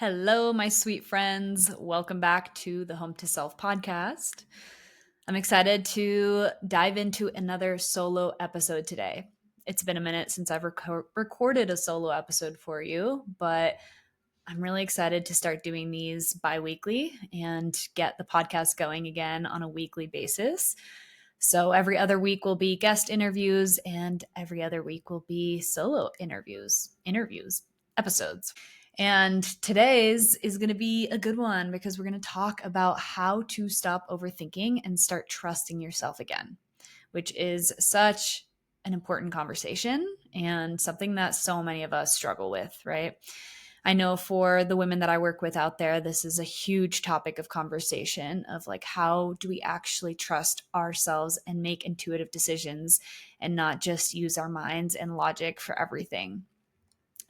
Hello, my sweet friends. Welcome back to the Home to Self podcast. I'm excited to dive into another solo episode today. It's been a minute since I've recorded a solo episode for you, but I'm really excited to start doing these bi weekly and get the podcast going again on a weekly basis. So every other week will be guest interviews, and every other week will be solo interviews, episodes. And today's is going to be a good one because we're going to talk about how to stop overthinking and start trusting yourself again, which is such an important conversation and something that so many of us struggle with, right? I know for the women that I work with out there, this is a huge topic of conversation of like, how do we actually trust ourselves and make intuitive decisions and not just use our minds and logic for everything?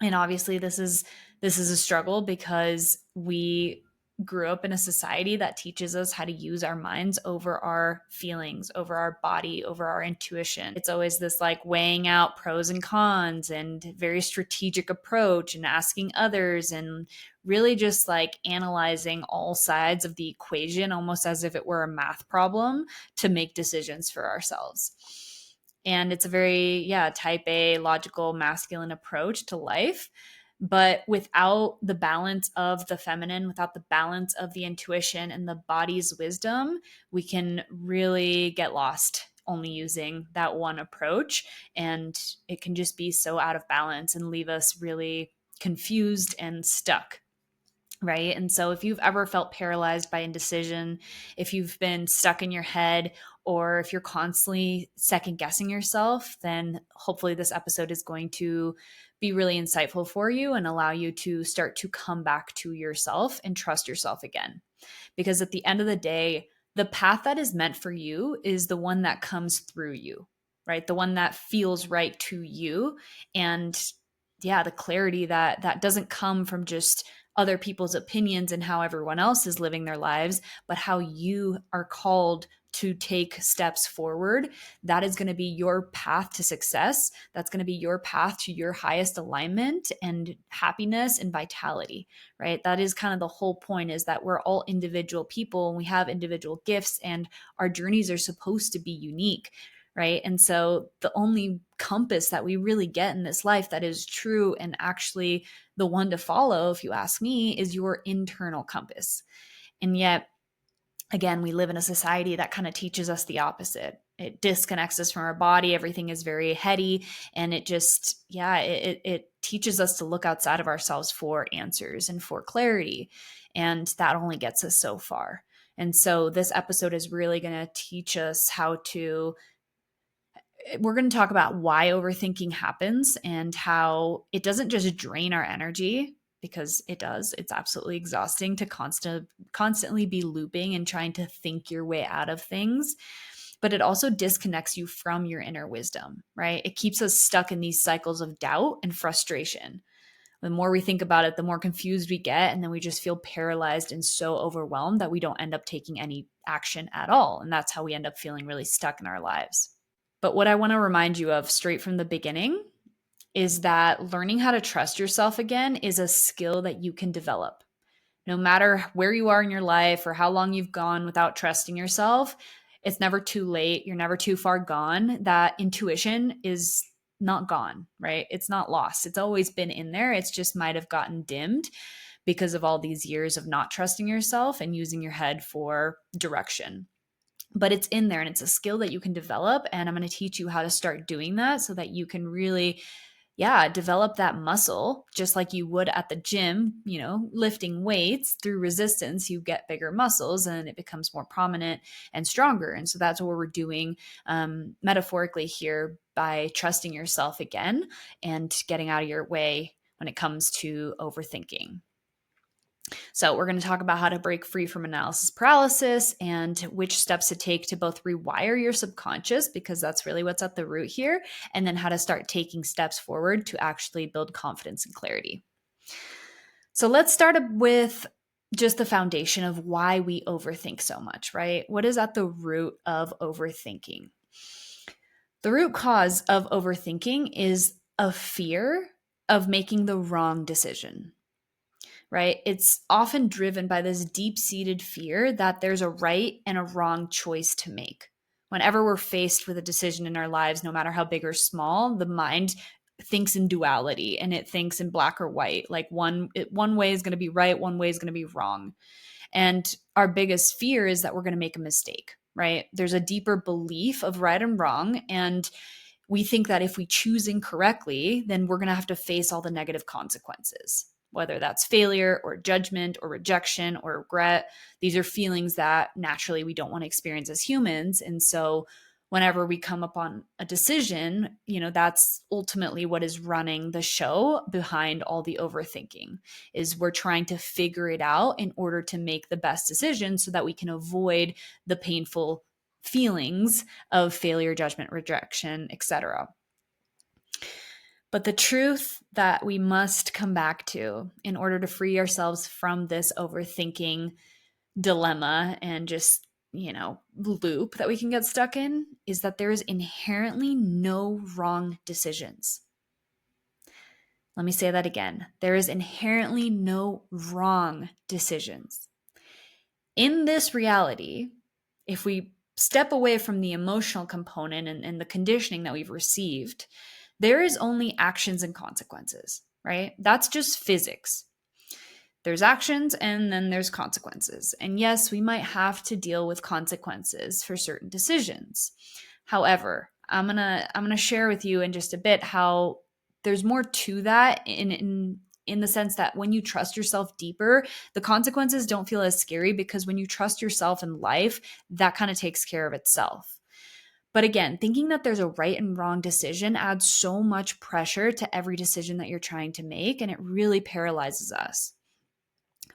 And obviously this is a struggle because we grew up in a society that teaches us how to use our minds over our feelings, over our body, over our intuition. It's always this like weighing out pros and cons and very strategic approach and asking others and really just like analyzing all sides of the equation almost as if it were a math problem to make decisions for ourselves. And it's a very, type A, logical, masculine approach to life. But without the balance of the feminine, without the balance of the intuition and the body's wisdom, we can really get lost only using that one approach. And it can just be so out of balance and leave us really confused and stuck. Right. And so if you've ever felt paralyzed by indecision, if you've been stuck in your head, or if you're constantly second guessing yourself, then hopefully this episode is going to be really insightful for you and allow you to start to come back to yourself and trust yourself again. Because at the end of the day, the path that is meant for you is the one that comes through you, right? The one that feels right to you. And the clarity that doesn't come from just other people's opinions and how everyone else is living their lives, but how you are called to take steps forward. That is going to be your path to success. That's going to be your path to your highest alignment and happiness and vitality, right? That is kind of the whole point, is that we're all individual people and we have individual gifts and our journeys are supposed to be unique. Right. And so the only compass that we really get in this life that is true and actually the one to follow, if you ask me, is your internal compass. And yet, again, we live in a society that kind of teaches us the opposite. It disconnects us from our body. Everything is very heady. And it just, it teaches us to look outside of ourselves for answers and for clarity. And that only gets us so far. And so this episode is really going to teach us we're going to talk about why overthinking happens and how it doesn't just drain our energy, because it does. It's absolutely exhausting to constantly be looping and trying to think your way out of things. But it also disconnects you from your inner wisdom, right? It keeps us stuck in these cycles of doubt and frustration. The more we think about it, the more confused we get. And then we just feel paralyzed and so overwhelmed that we don't end up taking any action at all. And that's how we end up feeling really stuck in our lives. But what I want to remind you of straight from the beginning is that learning how to trust yourself again is a skill that you can develop. No matter where you are in your life or how long you've gone without trusting yourself, it's never too late. You're never too far gone. That intuition is not gone, right? It's not lost. It's always been in there. It's just might have gotten dimmed because of all these years of not trusting yourself and using your head for direction. But it's in there and it's a skill that you can develop. And I'm going to teach you how to start doing that so that you can really, develop that muscle just like you would at the gym, lifting weights through resistance. You get bigger muscles and it becomes more prominent and stronger. And so that's what we're doing metaphorically here by trusting yourself again and getting out of your way when it comes to overthinking. So we're going to talk about how to break free from analysis paralysis and which steps to take to both rewire your subconscious, because that's really what's at the root here, and then how to start taking steps forward to actually build confidence and clarity. So let's start with just the foundation of why we overthink so much, right? What is at the root of overthinking? The root cause of overthinking is a fear of making the wrong decision. right? It's often driven by this deep-seated fear that there's a right and a wrong choice to make. Whenever we're faced with a decision in our lives, no matter how big or small, the mind thinks in duality and it thinks in black or white. Like one way is going to be right, one way is going to be wrong. And our biggest fear is that we're going to make a mistake, right? There's a deeper belief of right and wrong, and we think that if we choose incorrectly, then we're going to have to face all the negative consequences, whether that's failure or judgment or rejection or regret. These are feelings that naturally we don't want to experience as humans. And so whenever we come upon a decision, that's ultimately what is running the show behind all the overthinking, is we're trying to figure it out in order to make the best decision so that we can avoid the painful feelings of failure, judgment, rejection, etc. But the truth that we must come back to in order to free ourselves from this overthinking dilemma and just, loop that we can get stuck in is that there is inherently no wrong decisions. Let me say that again. There is inherently no wrong decisions. In this reality, if we step away from the emotional component and the conditioning that we've received, there is only actions and consequences, right? That's just physics. There's actions and then there's consequences. And yes, we might have to deal with consequences for certain decisions. However, I'm gonna share with you in just a bit how there's more to that in the sense that when you trust yourself deeper, the consequences don't feel as scary, because when you trust yourself in life, that kind of takes care of itself. But again, thinking that there's a right and wrong decision adds so much pressure to every decision that you're trying to make, and it really paralyzes us.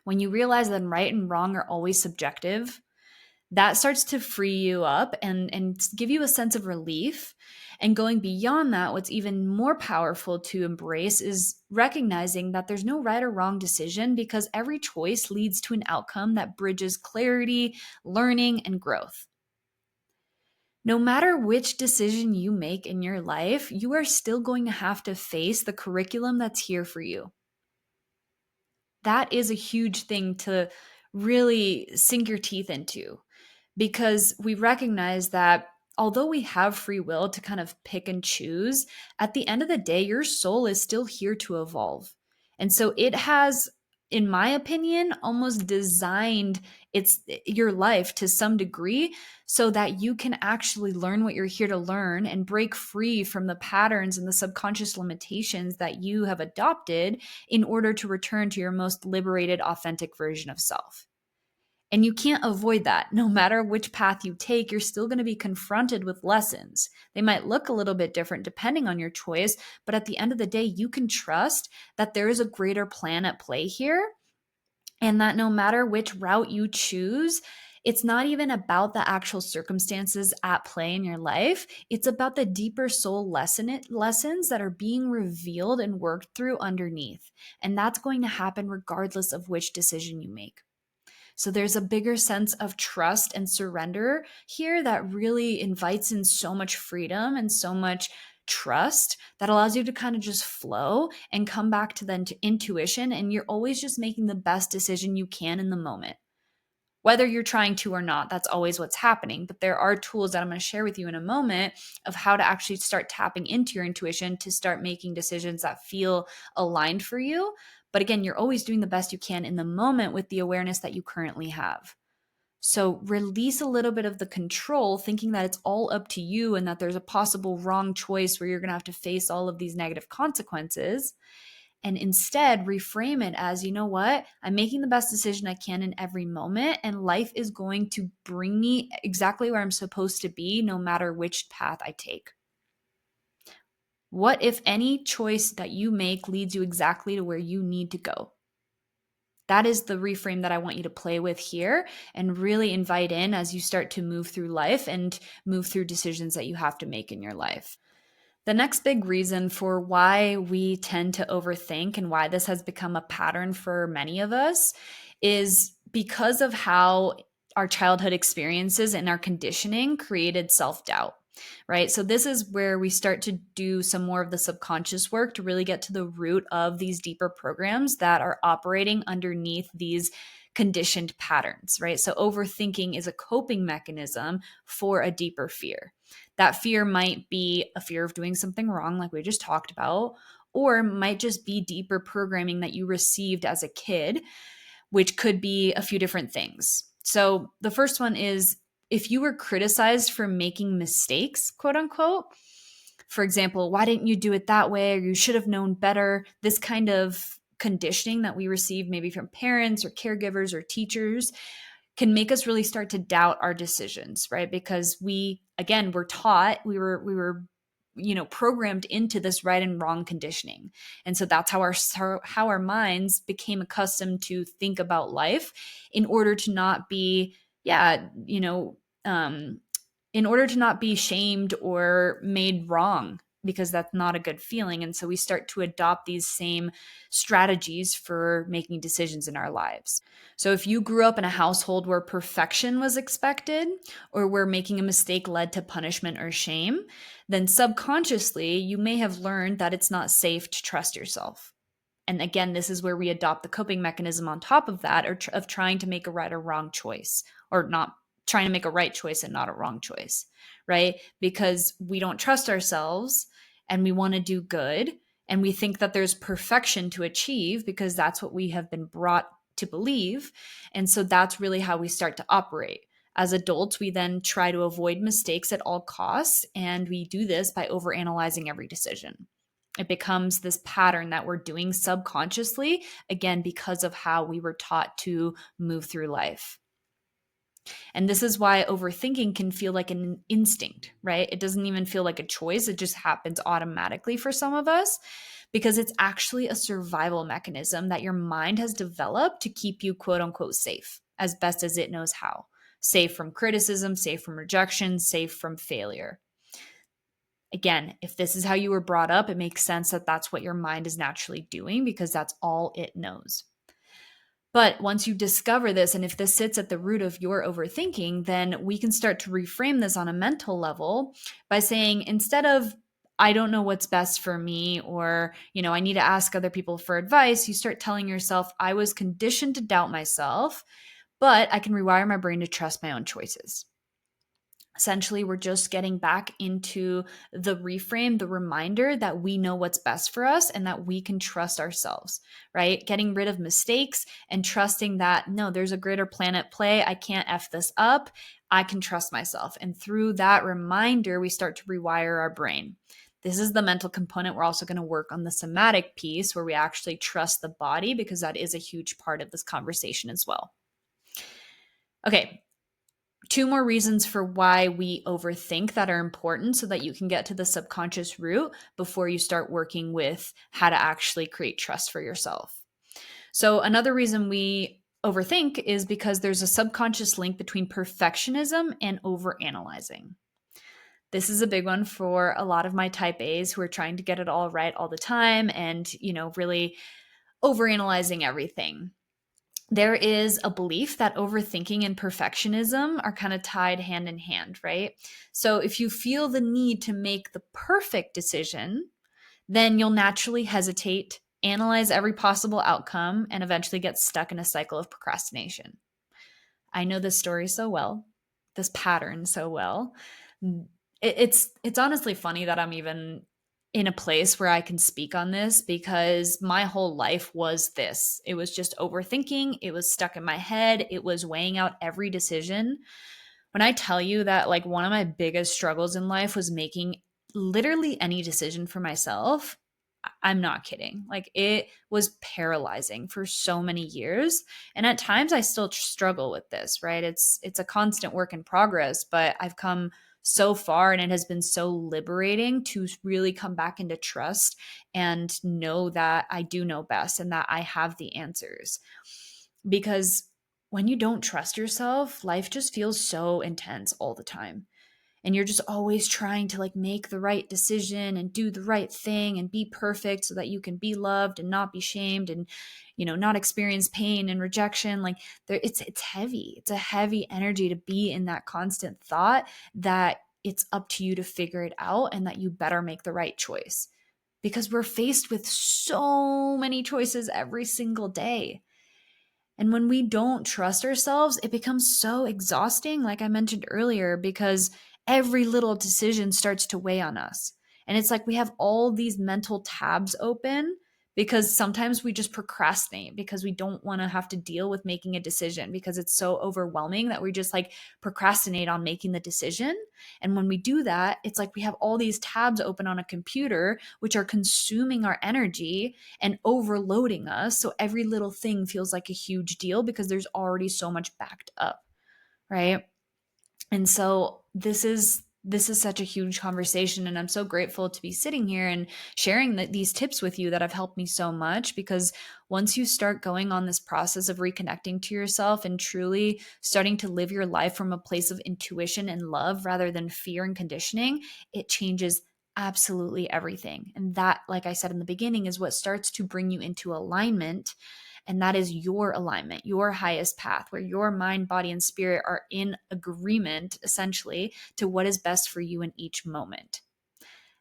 When you realize that right and wrong are always subjective, that starts to free you up and give you a sense of relief. And going beyond that, what's even more powerful to embrace is recognizing that there's no right or wrong decision, because every choice leads to an outcome that bridges clarity, learning, and growth. No matter which decision you make in your life, you are still going to have to face the curriculum that's here for you. That is a huge thing to really sink your teeth into, because we recognize that although we have free will to kind of pick and choose, at the end of the day, your soul is still here to evolve. And so it has, in my opinion, almost designed your life to some degree so that you can actually learn what you're here to learn and break free from the patterns and the subconscious limitations that you have adopted in order to return to your most liberated, authentic version of self. And you can't avoid that. No matter which path you take, you're still going to be confronted with lessons. They might look a little bit different depending on your choice, but at the end of the day, you can trust that there is a greater plan at play here, and that no matter which route you choose, it's not even about the actual circumstances at play in your life. It's about the deeper soul lessons that are being revealed and worked through underneath. And that's going to happen regardless of which decision you make. So there's a bigger sense of trust and surrender here that really invites in so much freedom and so much trust that allows you to kind of just flow and come back to the intuition. And you're always just making the best decision you can in the moment. Whether you're trying to or not, that's always what's happening. But there are tools that I'm going to share with you in a moment of how to actually start tapping into your intuition to start making decisions that feel aligned for you. But again, you're always doing the best you can in the moment with the awareness that you currently have. So release a little bit of the control, thinking that it's all up to you and that there's a possible wrong choice where you're going to have to face all of these negative consequences. And instead reframe it as, you know what? I'm making the best decision I can in every moment, and life is going to bring me exactly where I'm supposed to be, no matter which path I take. What if any choice that you make leads you exactly to where you need to go? That is the reframe that I want you to play with here and really invite in as you start to move through life and move through decisions that you have to make in your life. The next big reason for why we tend to overthink and why this has become a pattern for many of us is because of how our childhood experiences and our conditioning created self-doubt. right? So this is where we start to do some more of the subconscious work to really get to the root of these deeper programs that are operating underneath these conditioned patterns, right? So overthinking is a coping mechanism for a deeper fear. That fear might be a fear of doing something wrong, like we just talked about, or might just be deeper programming that you received as a kid, which could be a few different things. So the first one is if you were criticized for making mistakes, quote unquote, for example, why didn't you do it that way? Or you should have known better. This kind of conditioning that we receive maybe from parents or caregivers or teachers can make us really start to doubt our decisions, right? Because we're taught, we were programmed into this right and wrong conditioning. And so that's how our minds became accustomed to think about life in order to not be, yeah, in order to not be shamed or made wrong, because that's not a good feeling. And so we start to adopt these same strategies for making decisions in our lives. So if you grew up in a household where perfection was expected, or where making a mistake led to punishment or shame, then subconsciously you may have learned that it's not safe to trust yourself. And again, this is where we adopt the coping mechanism on top of that, or of trying to make a right or wrong choice, or not trying to make a right choice and not a wrong choice, right? Because we don't trust ourselves and we want to do good. And we think that there's perfection to achieve because that's what we have been brought to believe. And so that's really how we start to operate. As adults, we then try to avoid mistakes at all costs. And we do this by overanalyzing every decision. It becomes this pattern that we're doing subconsciously, again, because of how we were taught to move through life. And this is why overthinking can feel like an instinct, right? It doesn't even feel like a choice. It just happens automatically for some of us because it's actually a survival mechanism that your mind has developed to keep you, quote unquote, safe as best as it knows how. Safe from criticism, safe from rejection, safe from failure. Again, if this is how you were brought up, it makes sense that that's what your mind is naturally doing because that's all it knows. But once you discover this, and if this sits at the root of your overthinking, then we can start to reframe this on a mental level by saying, instead of, I don't know what's best for me, or, I need to ask other people for advice, you start telling yourself, I was conditioned to doubt myself, but I can rewire my brain to trust my own choices. Essentially, we're just getting back into the reframe, the reminder that we know what's best for us and that we can trust ourselves, right? Getting rid of mistakes and trusting that, no, there's a greater plan at play. I can't F this up. I can trust myself. And through that reminder, we start to rewire our brain. This is the mental component. We're also going to work on the somatic piece where we actually trust the body, because that is a huge part of this conversation as well. Okay. 2 more reasons for why we overthink that are important so that you can get to the subconscious root before you start working with how to actually create trust for yourself. So another reason we overthink is because there's a subconscious link between perfectionism and overanalyzing. This is a big one for a lot of my type A's who are trying to get it all right all the time and, really overanalyzing everything. There is a belief that overthinking and perfectionism are kind of tied hand in hand, right? So if you feel the need to make the perfect decision, then you'll naturally hesitate, analyze every possible outcome, and eventually get stuck in a cycle of procrastination. I know this story so well, this pattern so well. It's honestly funny that I'm even in a place where I can speak on this, because my whole life was this. It was just overthinking. It was stuck in my head. It was weighing out every decision. When I tell you that, like, one of my biggest struggles in life was making literally any decision for myself, I'm not kidding. Like, it was paralyzing for so many years. And at times I still struggle with this, right? It's a constant work in progress, but I've come so far, and it has been so liberating to really come back into trust and know that I do know best and that I have the answers. Because when you don't trust yourself, life just feels so intense all the time. And you're just always trying to, like, make the right decision and do the right thing and be perfect so that you can be loved and not be shamed and, not experience pain and rejection. Like, it's heavy. It's a heavy energy to be in that constant thought that it's up to you to figure it out and that you better make the right choice. Because we're faced with so many choices every single day. And when we don't trust ourselves, it becomes so exhausting, like I mentioned earlier, because every little decision starts to weigh on us. And it's like we have all these mental tabs open because sometimes we just procrastinate because we don't want to have to deal with making a decision because it's so overwhelming that we just like procrastinate on making the decision. And when we do that, it's like we have all these tabs open on a computer, which are consuming our energy and overloading us. So every little thing feels like a huge deal because there's already so much backed up, right? And so this is such a huge conversation, and I'm so grateful to be sitting here and sharing these tips with you that have helped me so much, because once you start going on this process of reconnecting to yourself and truly starting to live your life from a place of intuition and love rather than fear and conditioning, it changes absolutely everything. And that, like I said in the beginning, is what starts to bring you into alignment. And that is your alignment, your highest path, where your mind, body, and spirit are in agreement, essentially, to what is best for you in each moment.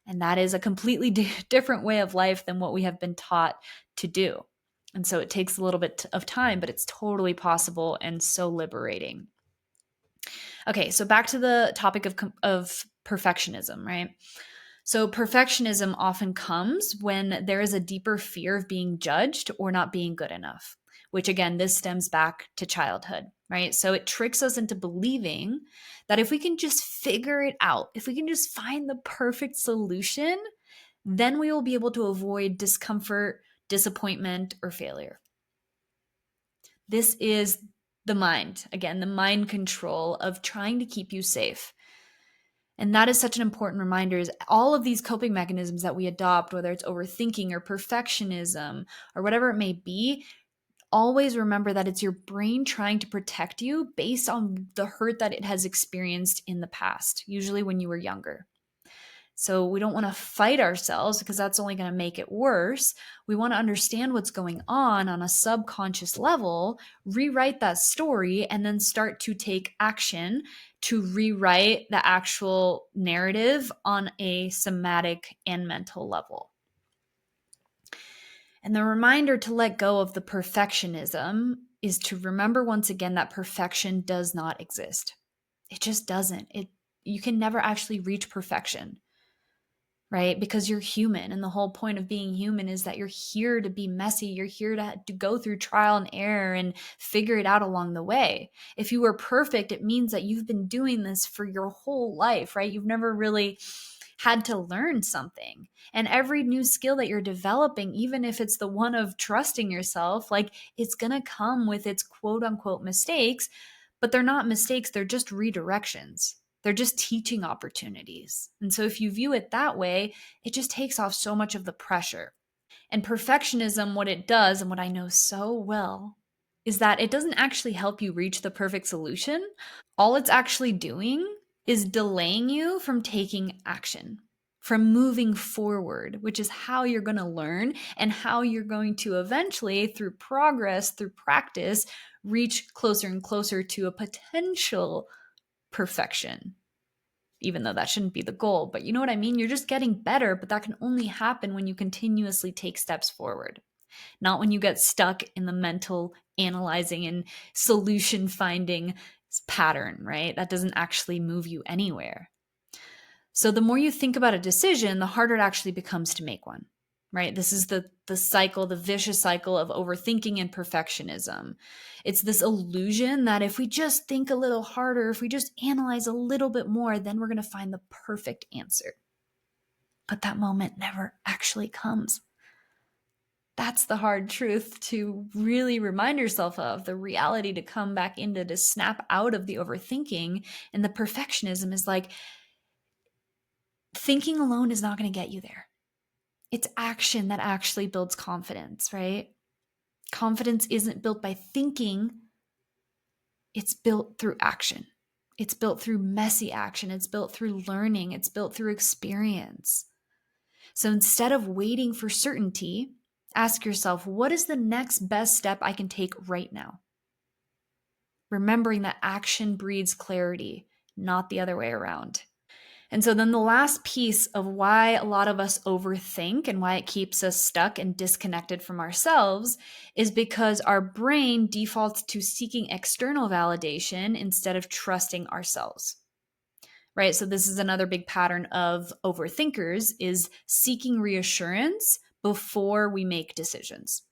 And that is a completely different way of life than what we have been taught to do. And so it takes a little bit of time, but it's totally possible and so liberating. Okay, so back to the topic of perfectionism, right? So, perfectionism often comes when there is a deeper fear of being judged or not being good enough, which again, this stems back to childhood, right? So, it tricks us into believing that if we can just figure it out, if we can just find the perfect solution, then we will be able to avoid discomfort, disappointment, or failure. This is the mind, again, the mind control of trying to keep you safe. And that is such an important reminder, is all of these coping mechanisms that we adopt, whether it's overthinking or perfectionism or whatever it may be, always remember that it's your brain trying to protect you based on the hurt that it has experienced in the past, usually when you were younger. So we don't want to fight ourselves because that's only going to make it worse. We want to understand what's going on a subconscious level, rewrite that story, and then start to take action to rewrite the actual narrative on a somatic and mental level. And the reminder to let go of the perfectionism is to remember once again that perfection does not exist. It just doesn't. You can never actually reach perfection, right? Because you're human. And the whole point of being human is that you're here to be messy. You're here to go through trial and error and figure it out along the way. If you were perfect, it means that you've been doing this for your whole life, right? You've never really had to learn something. And every new skill that you're developing, even if it's the one of trusting yourself, like it's going to come with its quote unquote mistakes, but they're not mistakes. They're just redirections. They're just teaching opportunities. And so if you view it that way, it just takes off so much of the pressure. And perfectionism, what it does, and what I know so well, is that it doesn't actually help you reach the perfect solution. All it's actually doing is delaying you from taking action, from moving forward, which is how you're going to learn and how you're going to eventually, through progress, through practice, reach closer and closer to a potential perfection, even though that shouldn't be the goal. But you know what I mean? You're just getting better, but that can only happen when you continuously take steps forward, not when you get stuck in the mental analyzing and solution finding pattern, right? That doesn't actually move you anywhere. So the more you think about a decision, the harder it actually becomes to make one, right? This is the cycle, the vicious cycle of overthinking and perfectionism. It's this illusion that if we just think a little harder, if we just analyze a little bit more, then we're going to find the perfect answer. But that moment never actually comes. That's the hard truth to really remind yourself of, the reality to come back into, to snap out of the overthinking. And the perfectionism is like, thinking alone is not going to get you there. It's action that actually builds confidence, right? Confidence isn't built by thinking, it's built through action. It's built through messy action. It's built through learning. It's built through experience. So instead of waiting for certainty, ask yourself, what is the next best step I can take right now? Remembering that action breeds clarity, not the other way around. And so then the last piece of why a lot of us overthink and why it keeps us stuck and disconnected from ourselves is because our brain defaults to seeking external validation instead of trusting ourselves. Right? So this is another big pattern of overthinkers is seeking reassurance before we make decisions.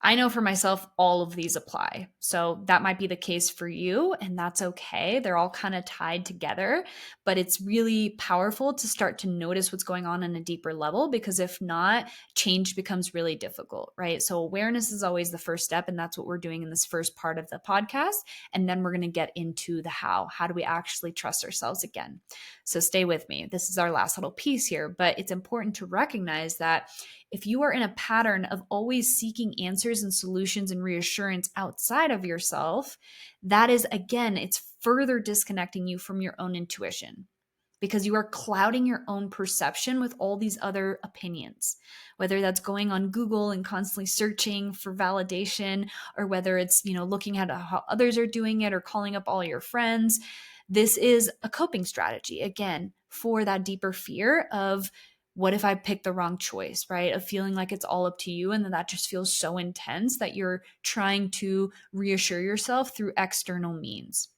I know for myself, all of these apply. So that might be the case for you, and that's okay. They're all kind of tied together, but it's really powerful to start to notice what's going on a deeper level, because if not, change becomes really difficult, right? So awareness is always the first step, and that's what we're doing in this first part of the podcast. And then we're going to get into the how. How do we actually trust ourselves again? So stay with me. This is our last little piece here, but it's important to recognize that if you are in a pattern of always seeking answers and solutions and reassurance outside of yourself, that is, again, it's further disconnecting you from your own intuition, because you are clouding your own perception with all these other opinions, whether that's going on Google and constantly searching for validation, or whether it's, looking at how others are doing it or calling up all your friends. This is a coping strategy, again, for that deeper fear of, what if I pick the wrong choice, right? Of feeling like it's all up to you. And then that just feels so intense that you're trying to reassure yourself through external means.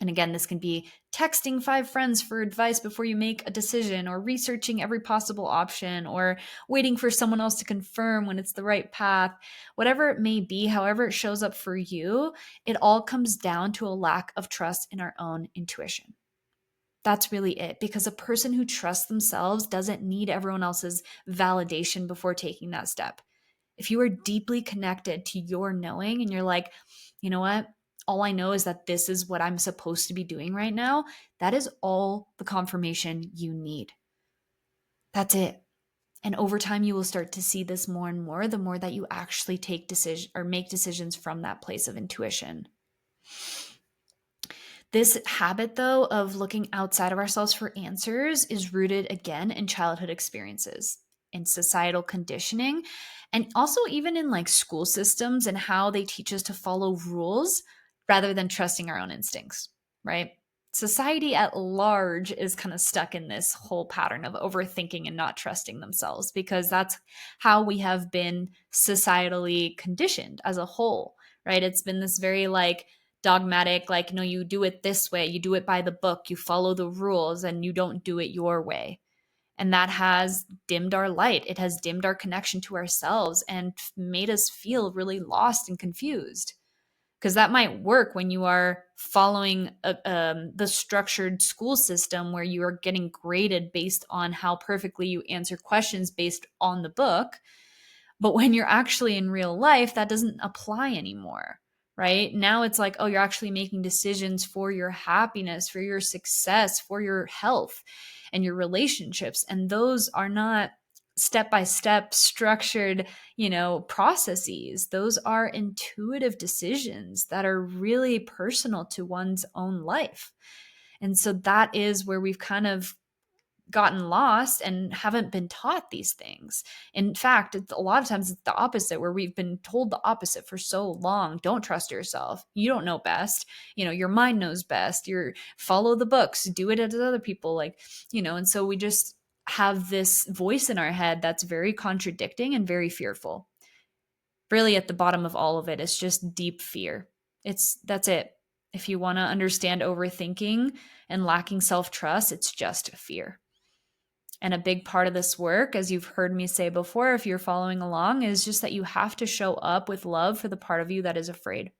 And again, this can be texting 5 friends for advice before you make a decision, or researching every possible option, or waiting for someone else to confirm when it's the right path. Whatever it may be, however it shows up for you, it all comes down to a lack of trust in our own intuition. That's really it, because a person who trusts themselves doesn't need everyone else's validation before taking that step. If you are deeply connected to your knowing and you're like, you know what? All I know is that this is what I'm supposed to be doing right now. That is all the confirmation you need. That's it. And over time, you will start to see this more and more, the more that you actually take decision or make decisions from that place of intuition. This habit, though, of looking outside of ourselves for answers is rooted again in childhood experiences, in societal conditioning, and also even in like school systems and how they teach us to follow rules rather than trusting our own instincts, right? Society at large is kind of stuck in this whole pattern of overthinking and not trusting themselves, because that's how we have been societally conditioned as a whole, right? It's been this very like dogmatic, like, no, you do it this way, you do it by the book, you follow the rules, and you don't do it your way. And that has dimmed our light. It has dimmed our connection to ourselves and made us feel really lost and confused. Because that might work when you are following the structured school system where you are getting graded based on how perfectly you answer questions based on the book. But when you're actually in real life, that doesn't apply anymore, right? Now it's like, oh, you're actually making decisions for your happiness, for your success, for your health and your relationships. And those are not step by step structured, processes. Those are intuitive decisions that are really personal to one's own life. And so that is where we've kind of gotten lost and haven't been taught these things. In fact, a lot of times it's the opposite, where we've been told the opposite for so long. Don't trust yourself. You don't know best. Your mind knows best. Follow the books, do it as other people and so we just have this voice in our head that's very contradicting and very fearful. Really at the bottom of all of it is just deep fear. That's it. If you want to understand overthinking and lacking self-trust, it's just fear. And a big part of this work, as you've heard me say before, if you're following along, is just that you have to show up with love for the part of you that is afraid.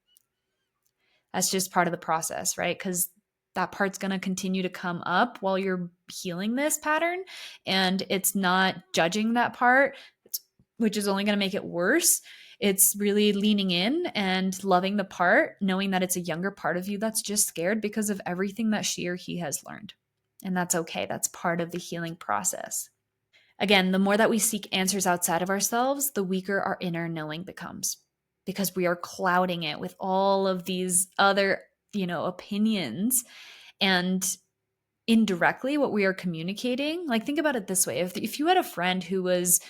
That's just part of the process, right? Because that part's going to continue to come up while you're healing this pattern. And it's not judging that part, which is only going to make it worse. It's really leaning in and loving the part, knowing that it's a younger part of you that's just scared because of everything that she or he has learned. And that's okay. That's part of the healing process. Again, the more that we seek answers outside of ourselves, the weaker our inner knowing becomes, because we are clouding it with all of these other, opinions. And indirectly, what we are communicating, like, think about it this way. If you had a friend who was,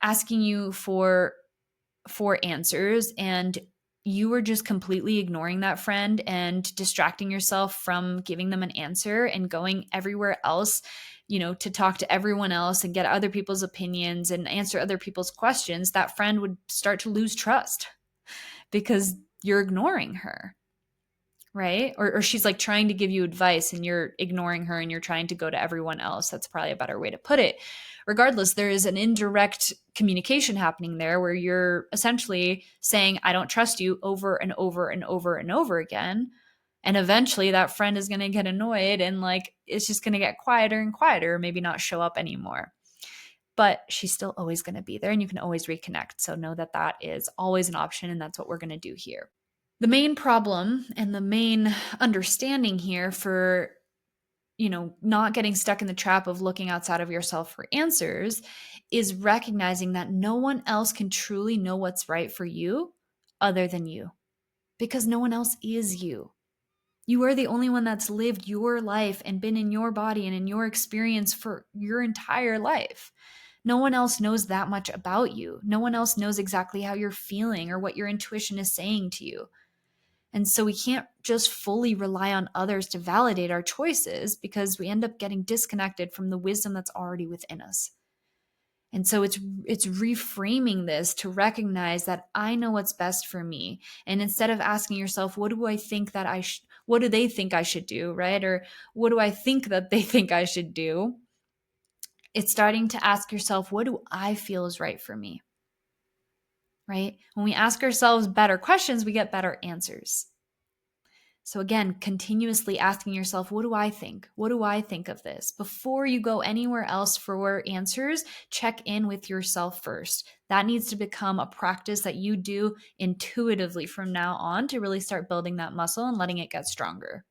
asking you for answers, and you were just completely ignoring that friend and distracting yourself from giving them an answer and going everywhere else, to talk to everyone else and get other people's opinions and answer other people's questions, that friend would start to lose trust because you're ignoring her, right? Or she's like trying to give you advice and you're ignoring her and you're trying to go to everyone else. That's probably a better way to put it. Regardless, there is an indirect communication happening there where you're essentially saying, I don't trust you over and over and over and over again. And eventually that friend is going to get annoyed and like it's just going to get quieter and quieter, maybe not show up anymore. But she's still always going to be there and you can always reconnect. So know that that is always an option and that's what we're going to do here. The main problem and the main understanding here for, not getting stuck in the trap of looking outside of yourself for answers is recognizing that no one else can truly know what's right for you other than you, because no one else is you. You are the only one that's lived your life and been in your body and in your experience for your entire life. No one else knows that much about you. No one else knows exactly how you're feeling or what your intuition is saying to you. And so we can't just fully rely on others to validate our choices because we end up getting disconnected from the wisdom that's already within us. And so it's reframing this to recognize that I know what's best for me. And instead of asking yourself, what do I think that what do they think I should do, right? Or what do I think that they think I should do? It's starting to ask yourself, what do I feel is right for me? Right? When we ask ourselves better questions, we get better answers. So again, continuously asking yourself, what do I think? What do I think of this? Before you go anywhere else for answers, check in with yourself first. That needs to become a practice that you do intuitively from now on to really start building that muscle and letting it get stronger.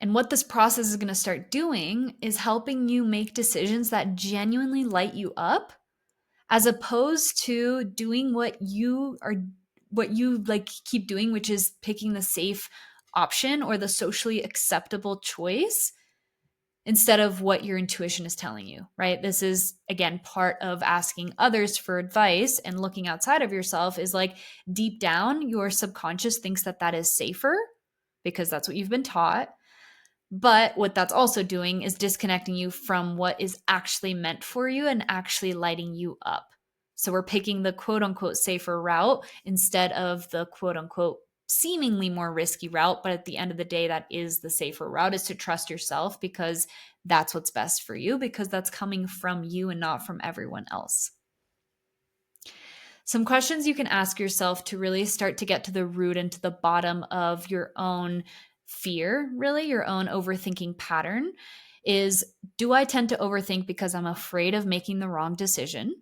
And what this process is going to start doing is helping you make decisions that genuinely light you up, as opposed to doing what you like keep doing, which is picking the safe option or the socially acceptable choice instead of what your intuition is telling you, right? This is, again, part of asking others for advice and looking outside of yourself is like deep down, your subconscious thinks that that is safer because that's what you've been taught. But what that's also doing is disconnecting you from what is actually meant for you and actually lighting you up. So we're picking the quote unquote safer route instead of the quote unquote seemingly more risky route. But at the end of the day, that is the safer route, is to trust yourself because that's what's best for you, because that's coming from you and not from everyone else. Some questions you can ask yourself to really start to get to the root and to the bottom of your own fear, really your own overthinking pattern, is, do I tend to overthink because I'm afraid of making the wrong decision?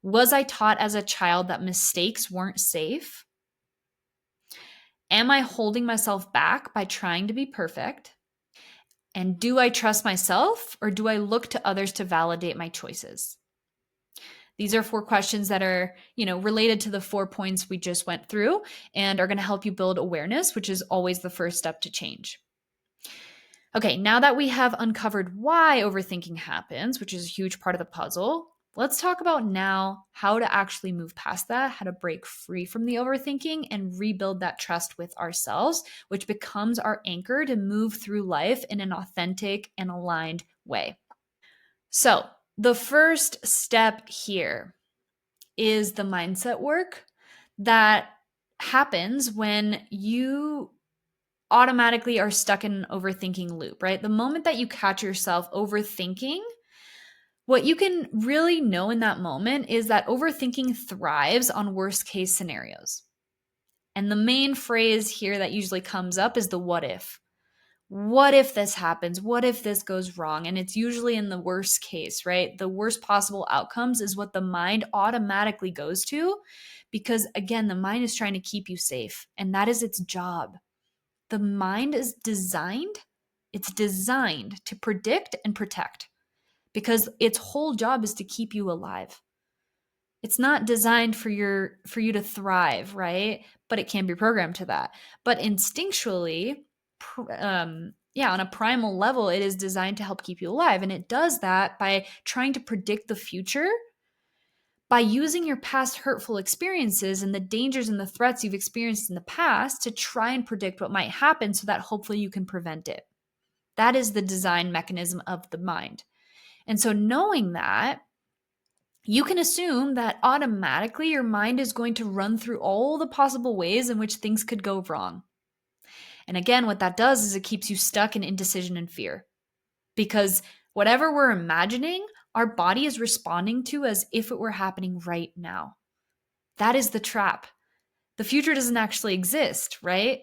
Was I taught as a child that mistakes weren't safe? Am I holding myself back by trying to be perfect? And do I trust myself, or do I look to others to validate my choices? These are 4 questions that are, related to the 4 points we just went through and are going to help you build awareness, which is always the first step to change. Okay, now that we have uncovered why overthinking happens, which is a huge part of the puzzle, let's talk about now how to actually move past that, how to break free from the overthinking and rebuild that trust with ourselves, which becomes our anchor to move through life in an authentic and aligned way. So, the first step here is the mindset work that happens when you automatically are stuck in an overthinking loop, right? The moment that you catch yourself overthinking, what you can really know in that moment is that overthinking thrives on worst case scenarios. And the main phrase here that usually comes up is the what if. What if this happens? What if this goes wrong? And it's usually in the worst case, right? The worst possible outcomes is what the mind automatically goes to because, again, the mind is trying to keep you safe, and that is its job. The mind is designed to predict and protect because its whole job is to keep you alive. It's not designed for you to thrive, right? But it can be programmed to that. But instinctually, on a primal level, it is designed to help keep you alive. And it does that by trying to predict the future by using your past hurtful experiences and the dangers and the threats you've experienced in the past to try and predict what might happen so that hopefully you can prevent it. That is the design mechanism of the mind. And so knowing that, you can assume that automatically your mind is going to run through all the possible ways in which things could go wrong. And again, what that does is it keeps you stuck in indecision and fear. Because whatever we're imagining, our body is responding to as if it were happening right now. That is the trap. The future doesn't actually exist, right?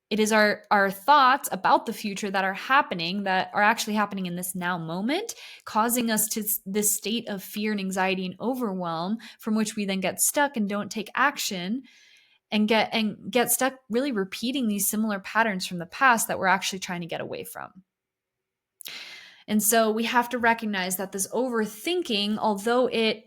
It is our thoughts about the future that are actually happening in this now moment, causing us to this state of fear and anxiety and overwhelm, from which we then get stuck and don't take action and get stuck really repeating these similar patterns from the past that we're actually trying to get away from. And so we have to recognize that this overthinking, although it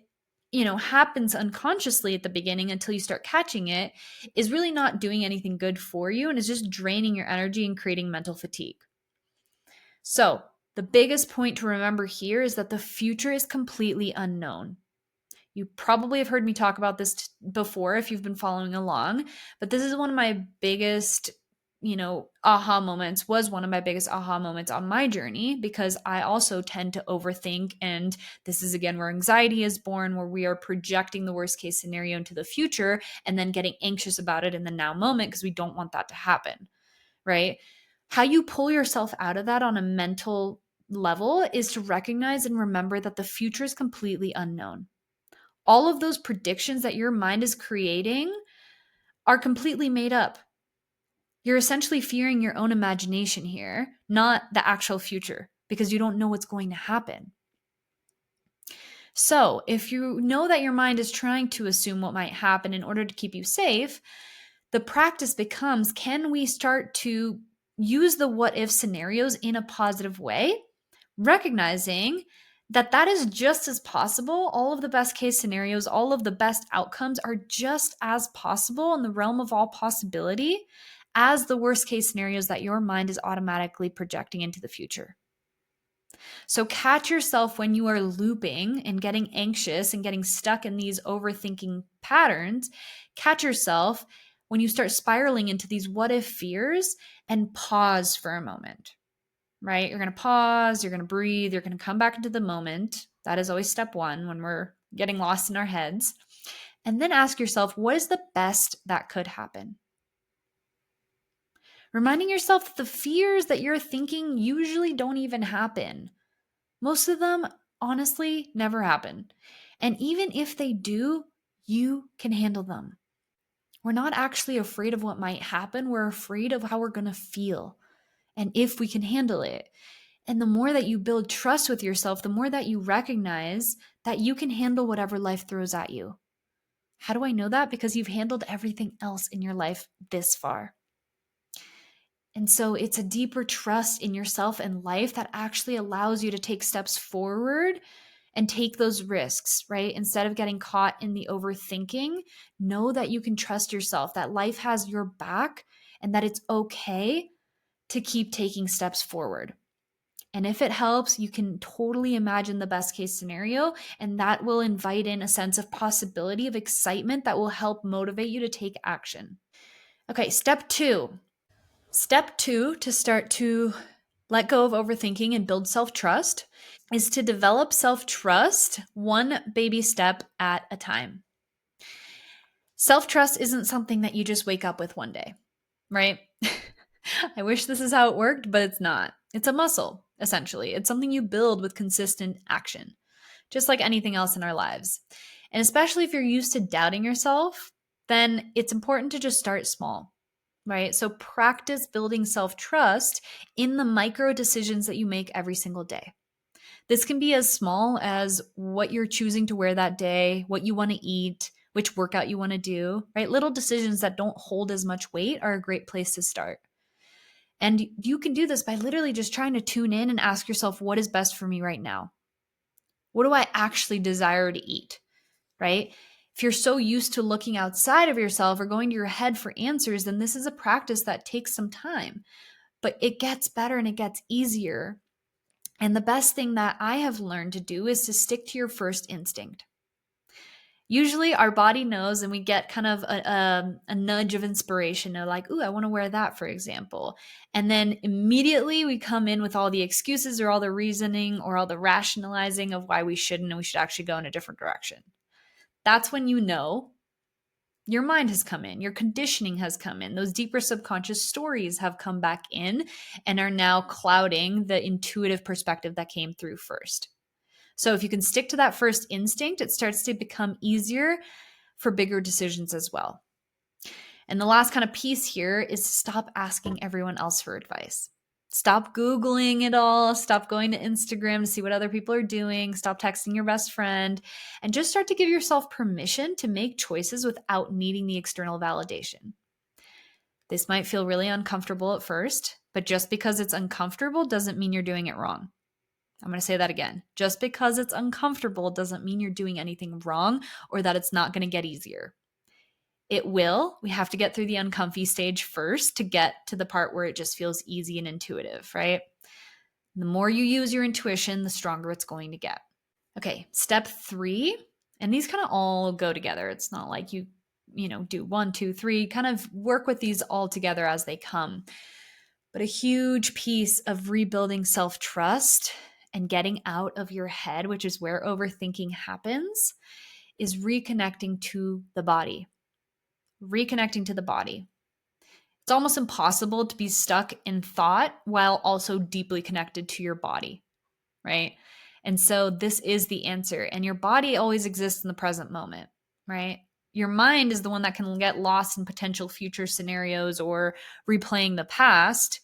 happens unconsciously at the beginning until you start catching it, is really not doing anything good for you and is just draining your energy and creating mental fatigue. So the biggest point to remember here is that the future is completely unknown. You probably have heard me talk about this before if you've been following along, but this is one of my biggest aha moments, was one of my biggest aha moments on my journey, because I also tend to overthink. And this is, again, where anxiety is born, where we are projecting the worst case scenario into the future and then getting anxious about it in the now moment because we don't want that to happen, right? How you pull yourself out of that on a mental level is to recognize and remember that the future is completely unknown. All of those predictions that your mind is creating are completely made up. You're essentially fearing your own imagination here, not the actual future, because you don't know what's going to happen. So if you know that your mind is trying to assume what might happen in order to keep you safe, the practice becomes, can we start to use the what if scenarios in a positive way, recognizing that that is just as possible. All of the best case scenarios, all of the best outcomes are just as possible in the realm of all possibility as the worst case scenarios that your mind is automatically projecting into the future. So catch yourself when you are looping and getting anxious and getting stuck in these overthinking patterns. Catch yourself when you start spiraling into these what if fears, and pause for a moment, right? You're going to pause, you're going to breathe, you're going to come back into the moment. That is always step one when we're getting lost in our heads. And then ask yourself, what is the best that could happen? Reminding yourself that the fears that you're thinking usually don't even happen. Most of them, honestly, never happen. And even if they do, you can handle them. We're not actually afraid of what might happen. We're afraid of how we're going to feel and if we can handle it. And the more that you build trust with yourself, the more that you recognize that you can handle whatever life throws at you. How do I know that? Because you've handled everything else in your life this far. And so it's a deeper trust in yourself and life that actually allows you to take steps forward and take those risks, right? Instead of getting caught in the overthinking, know that you can trust yourself, that life has your back, and that it's okay to keep taking steps forward. And if it helps, you can totally imagine the best case scenario, and that will invite in a sense of possibility, of excitement that will help motivate you to take action. Okay, step two. Step two to start to let go of overthinking and build self-trust is to develop self-trust one baby step at a time. Self-trust isn't something that you just wake up with one day, right? I wish this is how it worked, but it's not. It's a muscle, essentially. It's something you build with consistent action, just like anything else in our lives. And especially if you're used to doubting yourself, then it's important to just start small, right? So practice building self-trust in the micro decisions that you make every single day. This can be as small as what you're choosing to wear that day, what you want to eat, which workout you want to do, right? Little decisions that don't hold as much weight are a great place to start. And you can do this by literally just trying to tune in and ask yourself, what is best for me right now? What do I actually desire to eat, right? If you're so used to looking outside of yourself or going to your head for answers, then this is a practice that takes some time, but it gets better and it gets easier. And the best thing that I have learned to do is to stick to your first instinct. Usually our body knows, and we get kind of a nudge of inspiration of like, ooh, I want to wear that, for example. And then immediately we come in with all the excuses or all the reasoning or all the rationalizing of why we shouldn't and we should actually go in a different direction. That's when you know your mind has come in, your conditioning has come in, those deeper subconscious stories have come back in and are now clouding the intuitive perspective that came through first. So if you can stick to that first instinct, it starts to become easier for bigger decisions as well. And the last kind of piece here is stop asking everyone else for advice. Stop Googling it all. Stop going to Instagram to see what other people are doing. Stop texting your best friend and just start to give yourself permission to make choices without needing the external validation. This might feel really uncomfortable at first, but just because it's uncomfortable doesn't mean you're doing it wrong. I'm going to say that again. Just because it's uncomfortable doesn't mean you're doing anything wrong or that it's not going to get easier. It will. We have to get through the uncomfy stage first to get to the part where it just feels easy and intuitive, right? The more you use your intuition, the stronger it's going to get. Okay, step 3, and these kind of all go together. It's not like you do 1, 2, 3, kind of work with these all together as they come. But a huge piece of rebuilding self-trust and getting out of your head, which is where overthinking happens, is reconnecting to the body. Reconnecting to the body. It's almost impossible to be stuck in thought while also deeply connected to your body, right? And so this is the answer. And your body always exists in the present moment, right? Your mind is the one that can get lost in potential future scenarios or replaying the past,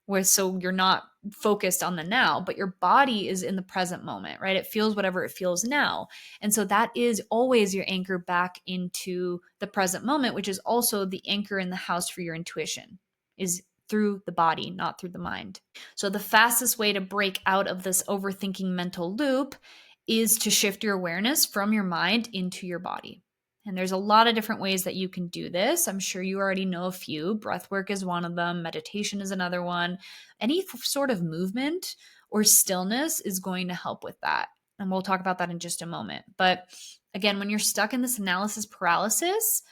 where so you're not focused on the now, but your body is in the present moment, right? It feels whatever it feels now. And so that is always your anchor back into the present moment, which is also the anchor in the house for your intuition, is through the body, not through the mind. So the fastest way to break out of this overthinking mental loop is to shift your awareness from your mind into your body. And there's a lot of different ways that you can do this. I'm sure you already know a few. Breath work is one of them. Meditation is another one. Any sort of movement or stillness is going to help with that. And we'll talk about that in just a moment. But again, when you're stuck in this analysis paralysis,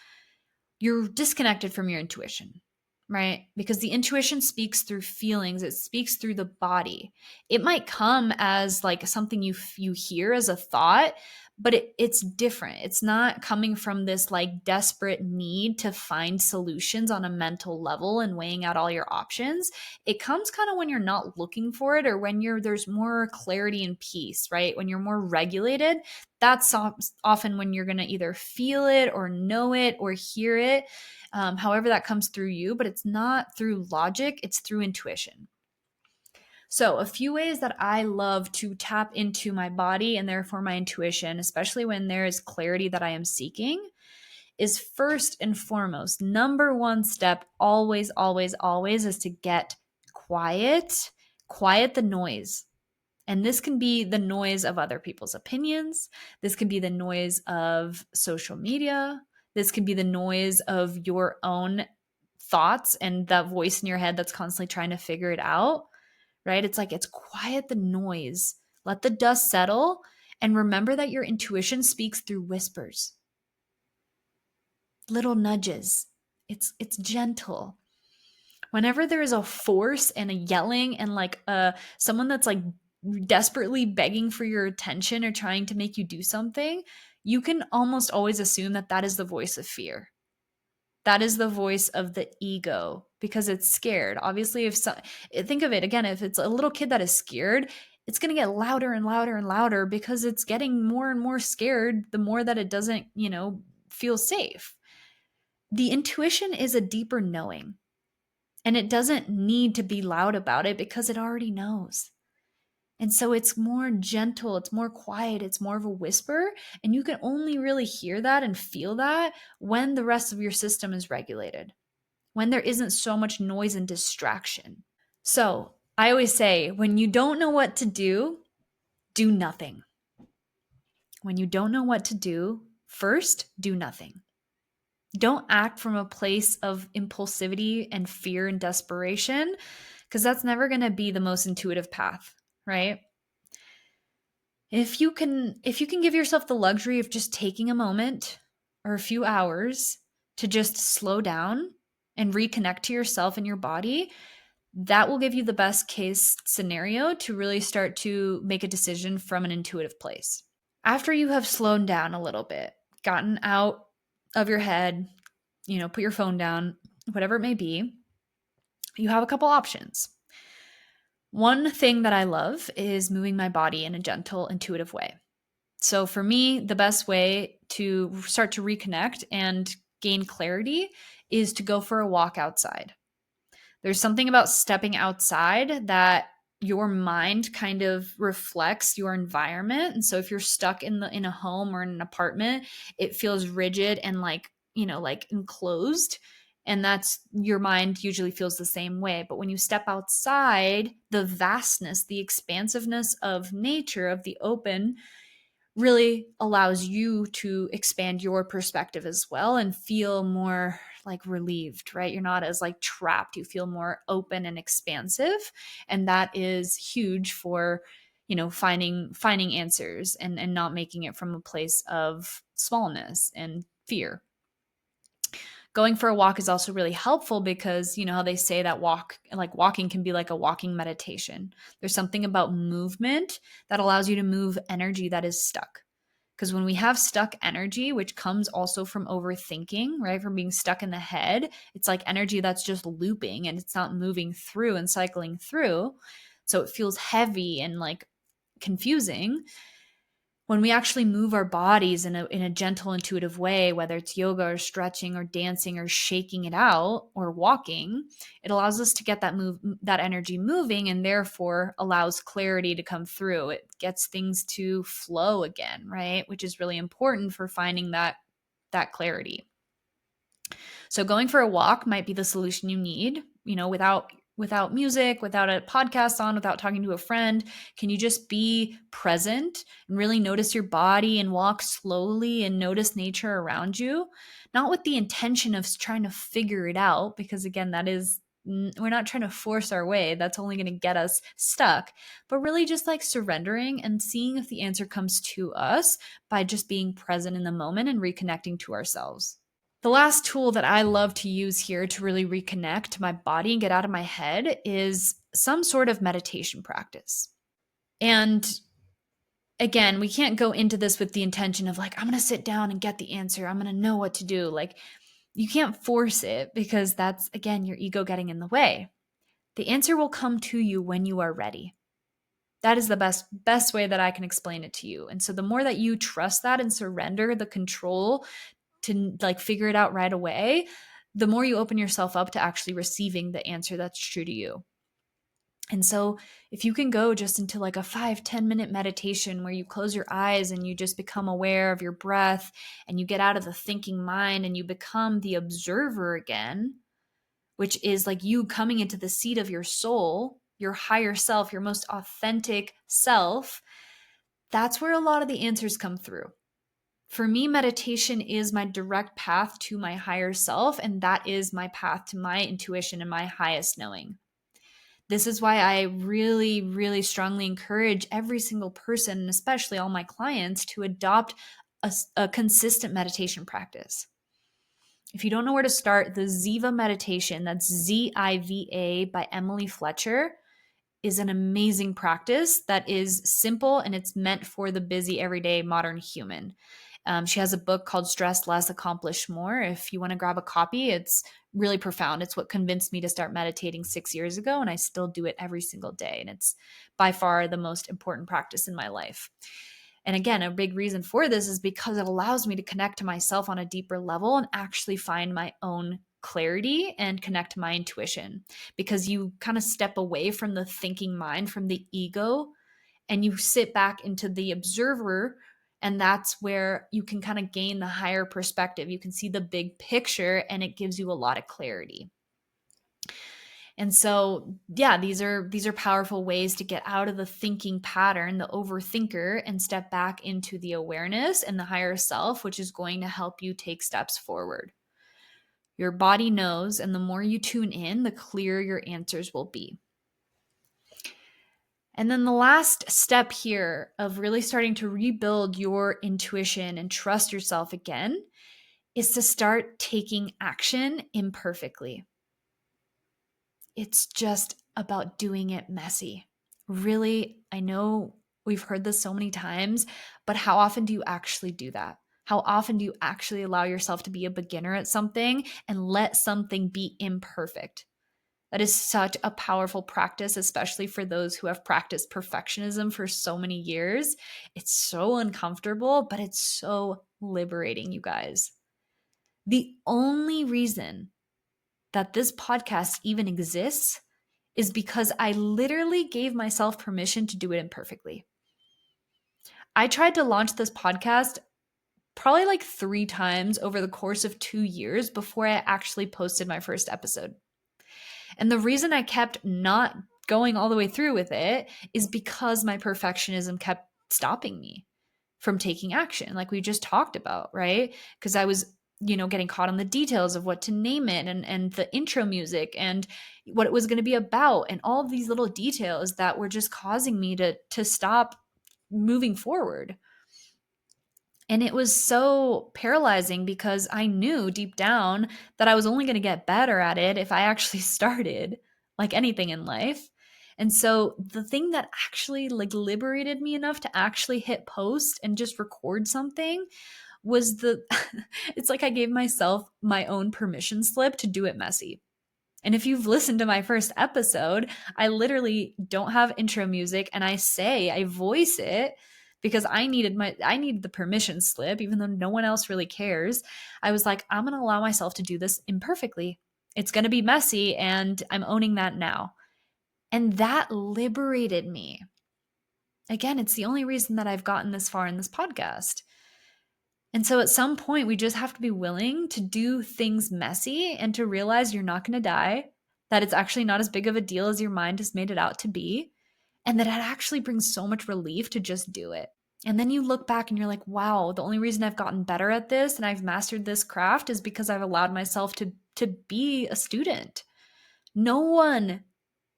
you're disconnected from your intuition, right? Because the intuition speaks through feelings, it speaks through the body. It might come as like something you hear as a thought, but it's different. It's not coming from this like desperate need to find solutions on a mental level and weighing out all your options. It comes kind of when you're not looking for it or when there's more clarity and peace, right? When you're more regulated, that's often when you're going to either feel it or know it or hear it, however that comes through you, but it's not through logic, it's through intuition. So a few ways that I love to tap into my body and therefore my intuition, especially when there is clarity that I am seeking, is first and foremost, number one step, always, always, always, is to get quiet, quiet the noise. And this can be the noise of other people's opinions. This can be the noise of social media. This can be the noise of your own thoughts and that voice in your head that's constantly trying to figure it out, right? It's quiet the noise. Let the dust settle and remember that your intuition speaks through whispers, little nudges. It's gentle. Whenever there is a force and a yelling and like someone that's like desperately begging for your attention or trying to make you do something, you can almost always assume that that is the voice of fear. That is the voice of the ego because it's scared. Obviously, think of it again, if it's a little kid that is scared, it's going to get louder and louder and louder because it's getting more and more scared the more that it doesn't, feel safe. The intuition is a deeper knowing. And it doesn't need to be loud about it because it already knows. And so it's more gentle, it's more quiet, it's more of a whisper. And you can only really hear that and feel that when the rest of your system is regulated, when there isn't so much noise and distraction. So I always say, when you don't know what to do nothing. When you don't know what to do, first, do nothing. Don't act from a place of impulsivity and fear and desperation, because that's never going to be the most intuitive path, right? If you can give yourself the luxury of just taking a moment or a few hours to just slow down and reconnect to yourself and your body, that will give you the best case scenario to really start to make a decision from an intuitive place. After you have slowed down a little bit, gotten out of your head, put your phone down, whatever it may be, you have a couple options. One thing that I love is moving my body in a gentle, intuitive way. So for me, the best way to start to reconnect and gain clarity is to go for a walk outside. There's something about stepping outside that your mind kind of reflects your environment. And so if you're stuck in a home or in an apartment, it feels rigid and like enclosed. And that's your mind usually feels the same way. But when you step outside, the vastness, the expansiveness of nature, of the open, really allows you to expand your perspective as well and feel more like relieved, right? You're not as like trapped. You feel more open and expansive. And that is huge for, finding answers and not making it from a place of smallness and fear. Going for a walk is also really helpful because how they say that walking can be like a walking meditation. There's something about movement that allows you to move energy that is stuck. Because when we have stuck energy, which comes also from overthinking, right? From being stuck in the head, it's like energy that's just looping and it's not moving through and cycling through. So it feels heavy and like confusing. When we actually move our bodies in a gentle, intuitive way, whether it's yoga or stretching or dancing or shaking it out or walking, it allows us to get that energy moving, and therefore allows clarity to come through. It gets things to flow again, right? Which is really important for finding that clarity. So going for a walk might be the solution you need, without music, without a podcast on, without talking to a friend. Can you just be present and really notice your body and walk slowly and notice nature around you? Not with the intention of trying to figure it out, because again, we're not trying to force our way. That's only going to get us stuck, but really just like surrendering and seeing if the answer comes to us by just being present in the moment and reconnecting to ourselves. The last tool that I love to use here to really reconnect my body and get out of my head is some sort of meditation practice. And again, we can't go into this with the intention of like, I'm going to sit down and get the answer. I'm going to know what to do. Like, you can't force it, because that's, again, your ego getting in the way. The answer will come to you when you are ready. That is the best way that I can explain it to you. And so the more that you trust that and surrender the control to like figure it out right away, the more you open yourself up to actually receiving the answer that's true to you. And so if you can go just into like a 5-10 minute meditation where you close your eyes and you just become aware of your breath and you get out of the thinking mind and you become the observer again, which is like you coming into the seat of your soul, your higher self, your most authentic self, that's where a lot of the answers come through. For me, meditation is my direct path to my higher self, and that is my path to my intuition and my highest knowing. This is why I really, really strongly encourage every single person, and especially all my clients, to adopt a consistent meditation practice. If you don't know where to start, the Ziva meditation, that's Ziva by Emily Fletcher, is an amazing practice that is simple and it's meant for the busy, everyday modern human. She has a book called Stress Less, Accomplish More. If you want to grab a copy, it's really profound. It's what convinced me to start meditating 6 years ago, and I still do it every single day. And it's by far the most important practice in my life. And again, a big reason for this is because it allows me to connect to myself on a deeper level and actually find my own clarity and connect to my intuition, because you kind of step away from the thinking mind, from the ego, and you sit back into the observer. And that's where you can kind of gain the higher perspective. You can see the big picture and it gives you a lot of clarity. And so, yeah, these are powerful ways to get out of the thinking pattern, the overthinker, and step back into the awareness and the higher self, which is going to help you take steps forward. Your body knows, and the more you tune in, the clearer your answers will be. And then the last step here of really starting to rebuild your intuition and trust yourself again is to start taking action imperfectly. It's just about doing it messy. Really, I know we've heard this so many times, but how often do you actually do that? How often do you actually allow yourself to be a beginner at something and let something be imperfect? That is such a powerful practice, especially for those who have practiced perfectionism for so many years. It's so uncomfortable, but it's so liberating, you guys. The only reason that this podcast even exists is because I literally gave myself permission to do it imperfectly. I tried to launch this podcast probably like 3 times over the course of 2 years before I actually posted my first episode. And the reason I kept not going all the way through with it is because my perfectionism kept stopping me from taking action, like we just talked about, right? Because I was, getting caught on the details of what to name it and the intro music and what it was going to be about and all of these little details that were just causing me to stop moving forward. And it was so paralyzing because I knew deep down that I was only going to get better at it if I actually started, like anything in life. And so the thing that actually like liberated me enough to actually hit post and just record something was it's like I gave myself my own permission slip to do it messy. And if you've listened to my first episode, I literally don't have intro music and I voice it because I needed the permission slip, even though no one else really cares. I was like, I'm going to allow myself to do this imperfectly. It's going to be messy and I'm owning that now. And that liberated me. Again, it's the only reason that I've gotten this far in this podcast. And so at some point, we just have to be willing to do things messy and to realize you're not going to die, that it's actually not as big of a deal as your mind has made it out to be, and that it actually brings so much relief to just do it. And then you look back and you're like, wow, the only reason I've gotten better at this and I've mastered this craft is because I've allowed myself to be a student. No one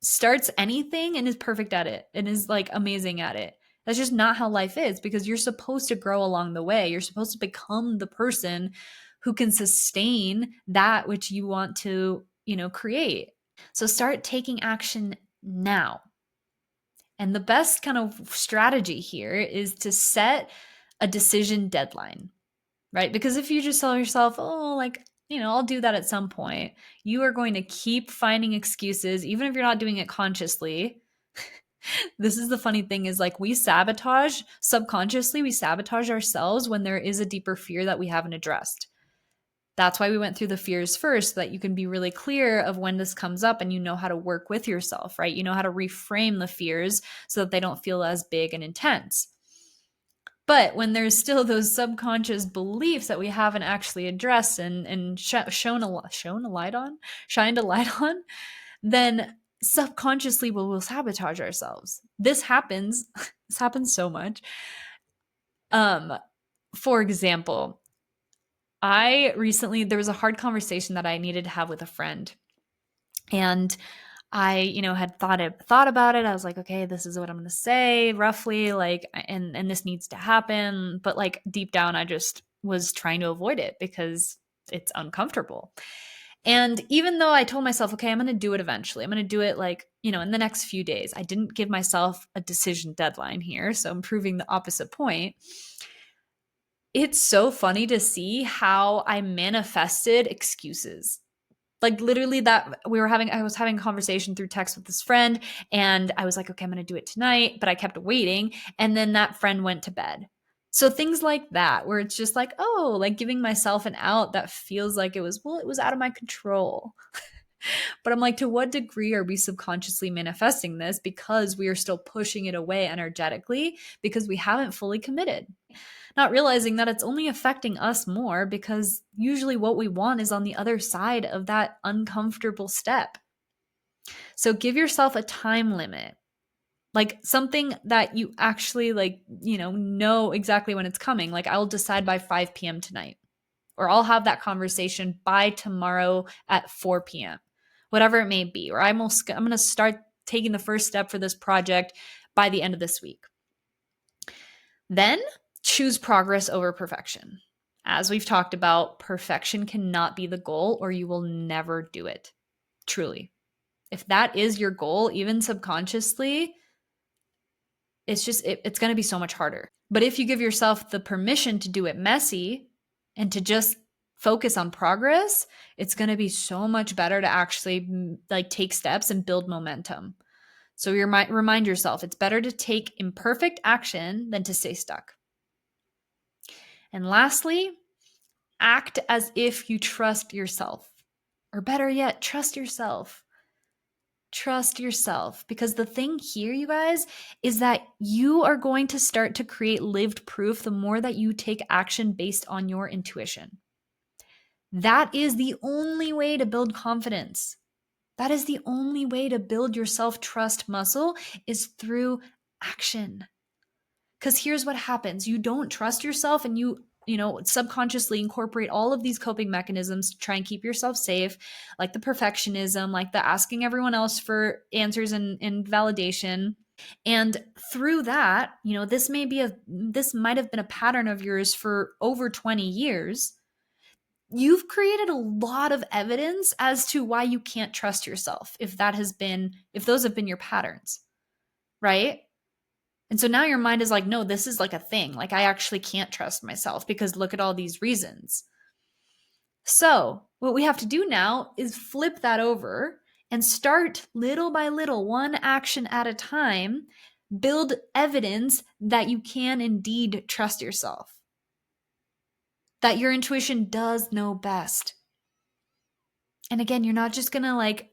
starts anything and is perfect at it and is like amazing at it. That's just not how life is, because you're supposed to grow along the way. You're supposed to become the person who can sustain that which you want to, create. So start taking action now. And the best kind of strategy here is to set a decision deadline, right? Because if you just tell yourself, oh, like, I'll do that at some point, you are going to keep finding excuses, even if you're not doing it consciously. This is the funny thing is like we subconsciously, we sabotage ourselves when there is a deeper fear that we haven't addressed. That's why we went through the fears first, so that you can be really clear of when this comes up and you know how to work with yourself, right? You know how to reframe the fears so that they don't feel as big and intense. But when there's still those subconscious beliefs that we haven't actually addressed and shined a light on, then subconsciously we'll sabotage ourselves. This happens. This happens so much. For example, there was a hard conversation that I needed to have with a friend. And I, had thought about it. I was like, okay, this is what I'm going to say roughly, like, and this needs to happen. But like deep down, I just was trying to avoid it because it's uncomfortable. And even though I told myself, okay, I'm going to do it eventually, I'm going to do it like, in the next few days, I didn't give myself a decision deadline here. So I'm proving the opposite point. It's so funny to see how I manifested excuses. Like literally that I was having a conversation through text with this friend and I was like, okay, I'm going to do it tonight, but I kept waiting. And then that friend went to bed. So things like that, where it's just like, oh, like giving myself an out that feels like it was out of my control. But I'm like, to what degree are we subconsciously manifesting this because we are still pushing it away energetically because we haven't fully committed? Not realizing that it's only affecting us more because usually what we want is on the other side of that uncomfortable step. So give yourself a time limit, like something that you actually know exactly when it's coming. Like I'll decide by 5 p.m. tonight, or I'll have that conversation by tomorrow at 4 p.m., whatever it may be. Or I'm going to start taking the first step for this project by the end of this week. Then choose progress over perfection. As we've talked about, perfection cannot be the goal or you will never do it. Truly. If that is your goal, even subconsciously, it's going to be so much harder. But if you give yourself the permission to do it messy and to just focus on progress, it's going to be so much better to actually like take steps and build momentum. So you remind yourself, it's better to take imperfect action than to stay stuck. And lastly, act as if you trust yourself. Or better yet, trust yourself. Trust yourself. Because the thing here, you guys, is that you are going to start to create lived proof the more that you take action based on your intuition. That is the only way to build confidence. That is the only way to build your self-trust muscle is through action. Because here's what happens. You don't trust yourself and you subconsciously incorporate all of these coping mechanisms to try and keep yourself safe, like the perfectionism, like the asking everyone else for answers and validation. And through that, this might have been a pattern of yours for over 20 years. You've created a lot of evidence as to why you can't trust yourself if those have been your patterns, right? And so now your mind is like, no, this is like a thing. Like I actually can't trust myself because look at all these reasons. So what we have to do now is flip that over and start little by little, one action at a time, build evidence that you can indeed trust yourself, that your intuition does know best. And again, you're not just going to like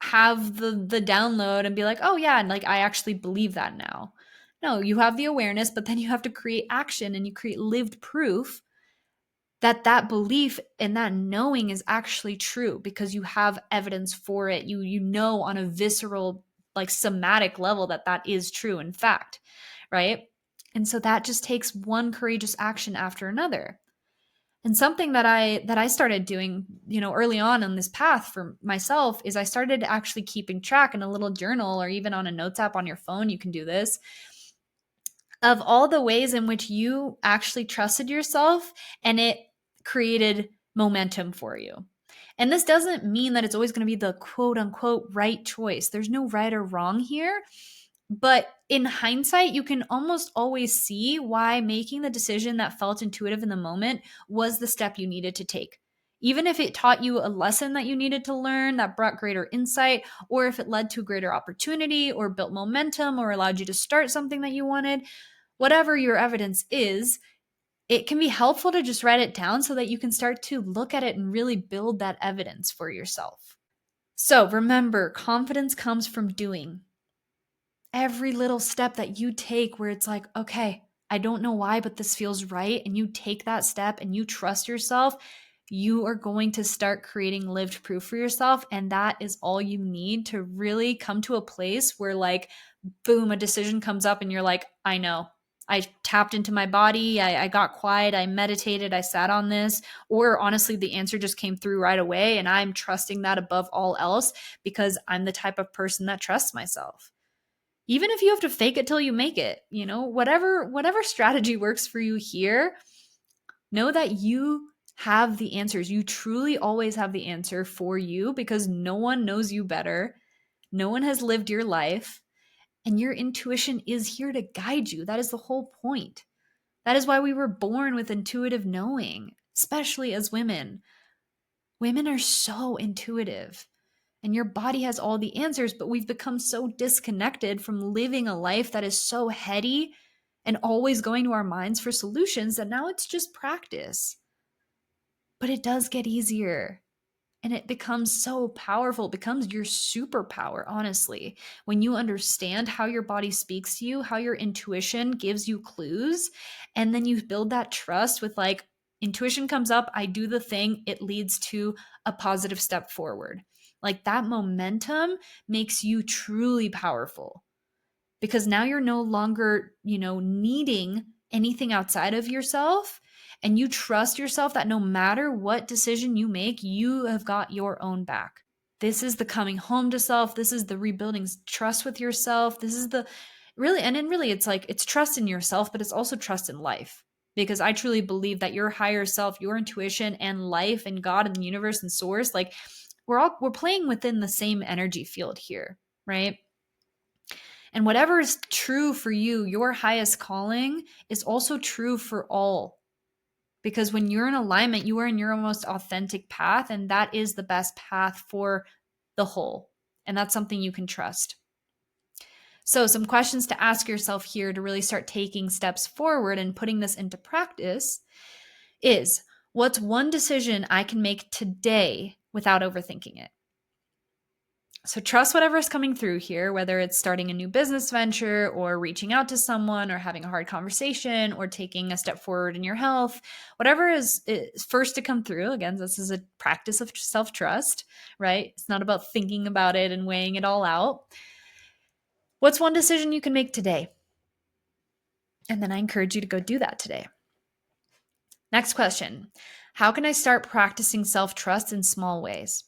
have the download and be like, oh yeah, and like I actually believe that now. No, you have the awareness, but then you have to create action and you create lived proof that that belief and that knowing is actually true because you have evidence for it. You know on a visceral, like somatic level that that is true in fact, right? And so that just takes one courageous action after another. And something that I started doing, early on this path for myself is I started actually keeping track in a little journal or even on a notes app on your phone. You can do this of all the ways in which you actually trusted yourself and it created momentum for you. And this doesn't mean that it's always going to be the quote unquote right choice. There's no right or wrong here. But in hindsight, you can almost always see why making the decision that felt intuitive in the moment was the step you needed to take. Even if it taught you a lesson that you needed to learn that brought greater insight, or if it led to a greater opportunity or built momentum or allowed you to start something that you wanted, whatever your evidence is, it can be helpful to just write it down so that you can start to look at it and really build that evidence for yourself. So remember, confidence comes from doing. Every little step that you take where it's like, okay, I don't know why, but this feels right. And you take that step and you trust yourself, you are going to start creating lived proof for yourself. And that is all you need to really come to a place where like, boom, a decision comes up and you're like, I know. I tapped into my body. I got quiet. I meditated. I sat on this. Or honestly, the answer just came through right away. And I'm trusting that above all else because I'm the type of person that trusts myself. Even if you have to fake it till you make it, whatever strategy works for you here, know that you have the answers. You truly always have the answer for you because no one knows you better. No one has lived your life. And your intuition is here to guide you. That is the whole point. That is why we were born with intuitive knowing, especially as women. Women are so intuitive. And your body has all the answers, but we've become so disconnected from living a life that is so heady and always going to our minds for solutions that now it's just practice. But it does get easier. And it becomes so powerful. It becomes your superpower, honestly. When you understand how your body speaks to you, how your intuition gives you clues, and then you build that trust with like, intuition comes up, I do the thing, it leads to a positive step forward. Like that momentum makes you truly powerful because now you're no longer, needing anything outside of yourself. And you trust yourself that no matter what decision you make, you have got your own back. This is the coming home to self. This is the rebuilding trust with yourself. This is Really, and then really it's like it's trust in yourself, but it's also trust in life. Because I truly believe that your higher self, your intuition and life and God and the universe and source, like we're playing within the same energy field here, right? And whatever is true for you, your highest calling is also true for all. Because when you're in alignment, you are in your most authentic path, and that is the best path for the whole. And that's something you can trust. So, some questions to ask yourself here to really start taking steps forward and putting this into practice is, what's one decision I can make today without overthinking it? So trust whatever is coming through here, whether it's starting a new business venture or reaching out to someone or having a hard conversation or taking a step forward in your health, whatever is first to come through. Again, this is a practice of self-trust, right? It's not about thinking about it and weighing it all out. What's one decision you can make today? And then I encourage you to go do that today. Next question. How can I start practicing self-trust in small ways?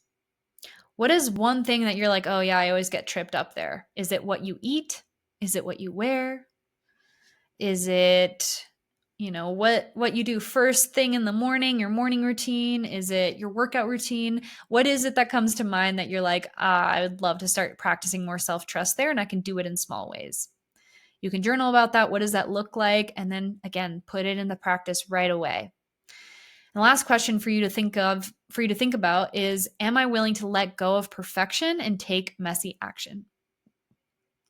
What is one thing that you're like, oh yeah, I always get tripped up there? Is it what you eat? Is it what you wear? Is it, what you do first thing in the morning, your morning routine? Is it your workout routine? What is it that comes to mind that you're like, I would love to start practicing more self-trust there, and I can do it in small ways? You can journal about that. What does that look like? And then again, put it into practice right away. The last question for you to think about is, am I willing to let go of perfection and take messy action?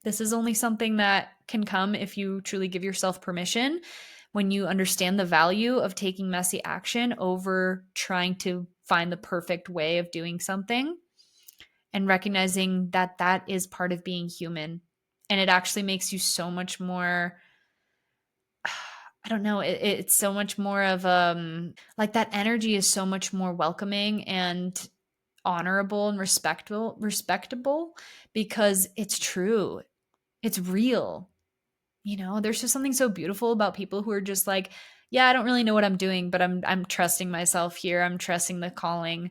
This is only something that can come if you truly give yourself permission, when you understand the value of taking messy action over trying to find the perfect way of doing something, and recognizing that that is part of being human. And it actually makes you so much more, I don't know, it's so much more of like that energy is so much more welcoming and honorable and respectable, because it's true. It's real. There's just something so beautiful about people who are just like, yeah, I don't really know what I'm doing, but I'm trusting myself here. I'm trusting the calling.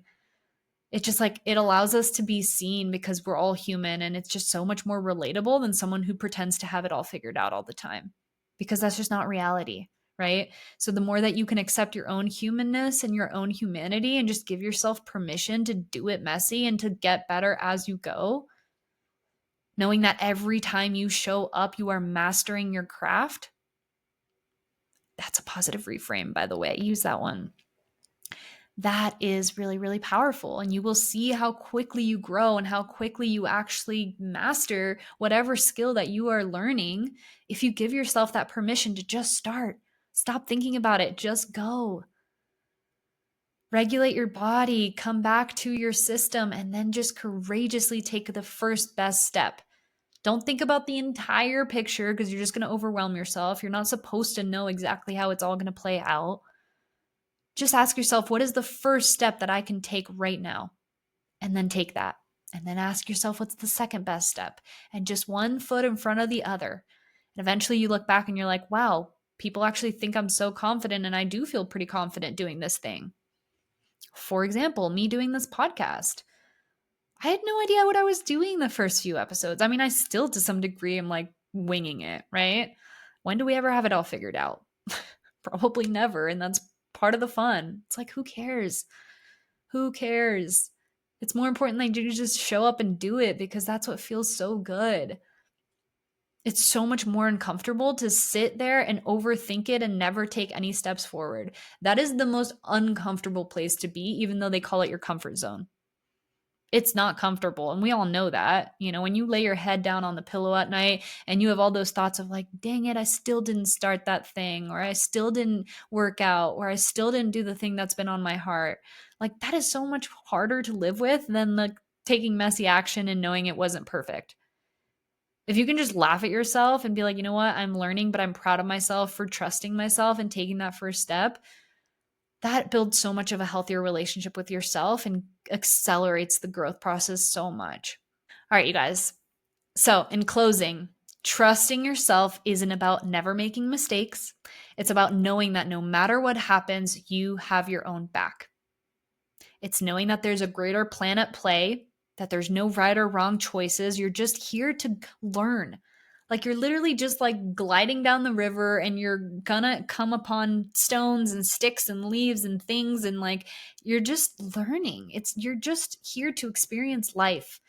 It's just like it allows us to be seen because we're all human, and it's just so much more relatable than someone who pretends to have it all figured out all the time, because that's just not reality, right? So the more that you can accept your own humanness and your own humanity and just give yourself permission to do it messy and to get better as you go, knowing that every time you show up, you are mastering your craft. That's a positive reframe, by the way. Use that one. That is really, really powerful. And you will see how quickly you grow and how quickly you actually master whatever skill that you are learning if you give yourself that permission to just start. Stop thinking about it. Just go. Regulate your body, come back to your system, and then just courageously take the first best step. Don't think about the entire picture, because you're just going to overwhelm yourself. You're not supposed to know exactly how it's all going to play out. Just ask yourself, what is the first step that I can take right now? And then take that. And then ask yourself, what's the second best step? And just one foot in front of the other. And eventually you look back and you're like, wow, people actually think I'm so confident, and I do feel pretty confident doing this thing. For example, me doing this podcast. I had no idea what I was doing the first few episodes. I mean, I still to some degree am like winging it, right? When do we ever have it all figured out? Probably never. And that's part of the fun. It's like, who cares? Who cares? It's more important that you just show up and do it, because that's what feels so good. It's so much more uncomfortable to sit there and overthink it and never take any steps forward. That is the most uncomfortable place to be, even though they call it your comfort zone. It's not comfortable. And we all know that. When you lay your head down on the pillow at night and you have all those thoughts of like, dang it, I still didn't start that thing, or I still didn't work out, or I still didn't do the thing that's been on my heart. Like, that is so much harder to live with than the taking messy action and knowing it wasn't perfect. If you can just laugh at yourself and be like, you know what, I'm learning, but I'm proud of myself for trusting myself and taking that first step, that builds so much of a healthier relationship with yourself and accelerates the growth process so much. All right, you guys. So, in closing, trusting yourself isn't about never making mistakes. It's about knowing that no matter what happens, you have your own back. It's knowing that there's a greater plan at play, that there's no right or wrong choices. You're just here to learn. Like you're literally just like gliding down the river and you're gonna come upon stones and sticks and leaves and things, and like you're just learning. You're just here to experience life.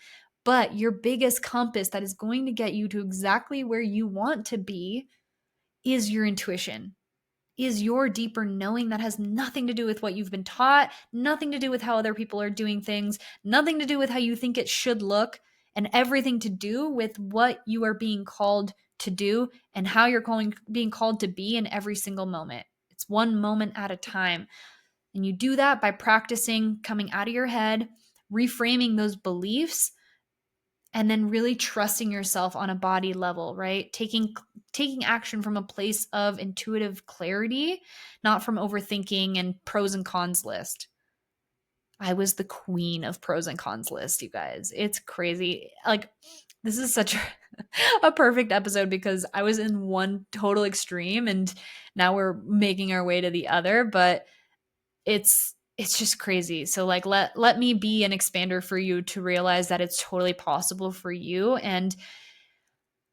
But your biggest compass that is going to get you to exactly where you want to be is your intuition, is your deeper knowing that has nothing to do with what you've been taught, nothing to do with how other people are doing things, nothing to do with how you think it should look, and everything to do with what you are being called to do and how you're being called to be in every single moment. It's one moment at a time. And you do that by practicing coming out of your head, reframing those beliefs, and then really trusting yourself on a body level, right? Taking action from a place of intuitive clarity, not from overthinking and pros and cons list. I was the queen of pros and cons list, you guys. It's crazy. Like, this is such a perfect episode because I was in one total extreme and now we're making our way to the other, but it's just crazy. So like let me be an expander for you to realize that it's totally possible for you. And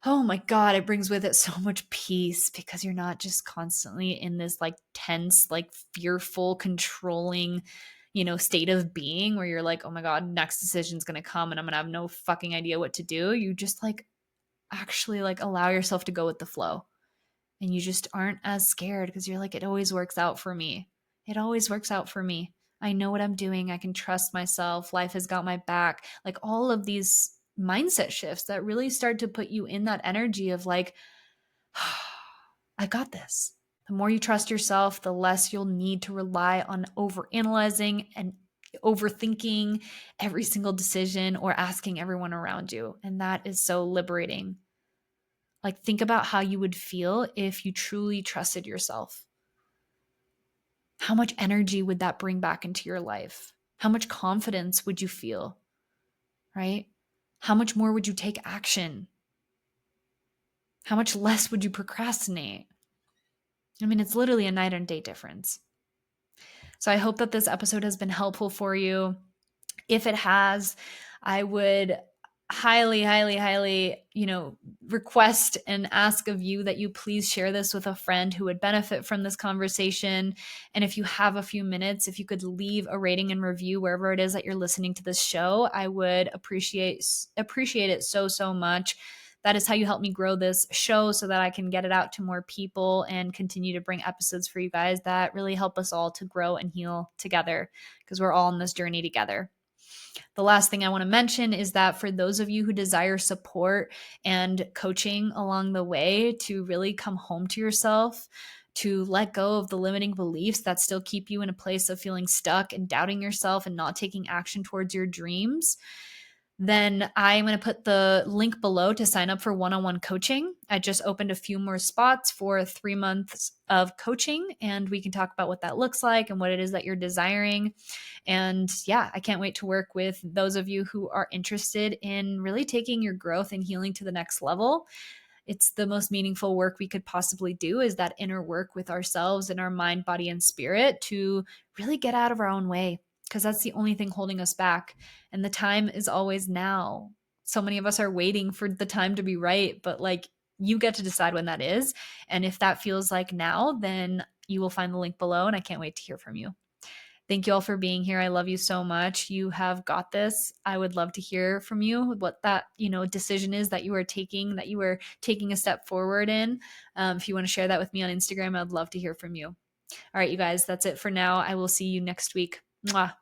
oh my God, it brings with it so much peace because you're not just constantly in this like tense, like fearful, controlling, state of being where you're like, oh my God, next decision's gonna come and I'm gonna have no fucking idea what to do. You just like actually like allow yourself to go with the flow. And you just aren't as scared because you're like, it always works out for me. It always works out for me. I know what I'm doing. I can trust myself. Life has got my back. Like all of these mindset shifts that really start to put you in that energy of like, I got this. The more you trust yourself, the less you'll need to rely on overanalyzing and overthinking every single decision or asking everyone around you. And that is so liberating. Like, think about how you would feel if you truly trusted yourself. How much energy would that bring back into your life? How much confidence would you feel, right? How much more would you take action? How much less would you procrastinate? I mean, it's literally a night and day difference. So I hope that this episode has been helpful for you. If it has, I would highly, highly, highly, request and ask of you that you please share this with a friend who would benefit from this conversation. And if you have a few minutes, if you could leave a rating and review wherever it is that you're listening to this show, I would appreciate it so, so much. That is how you help me grow this show so that I can get it out to more people and continue to bring episodes for you guys that really help us all to grow and heal together because we're all on this journey together. The last thing I want to mention is that for those of you who desire support and coaching along the way to really come home to yourself, to let go of the limiting beliefs that still keep you in a place of feeling stuck and doubting yourself and not taking action towards your dreams, then I'm going to put the link below to sign up for one-on-one coaching. I just opened a few more spots for 3 months of coaching, and we can talk about what that looks like and what it is that you're desiring. And yeah, I can't wait to work with those of you who are interested in really taking your growth and healing to the next level. It's the most meaningful work we could possibly do, is that inner work with ourselves and our mind, body, and spirit to really get out of our own way, because that's the only thing holding us back. And the time is always now. So many of us are waiting for the time to be right, but like you get to decide when that is. And if that feels like now, then you will find the link below, and I can't wait to hear from you. Thank you all for being here. I love you so much. You have got this. I would love to hear from you what that, decision is that you are taking a step forward in. If you want to share that with me on Instagram, I'd love to hear from you. All right, you guys, that's it for now. I will see you next week. Mwah.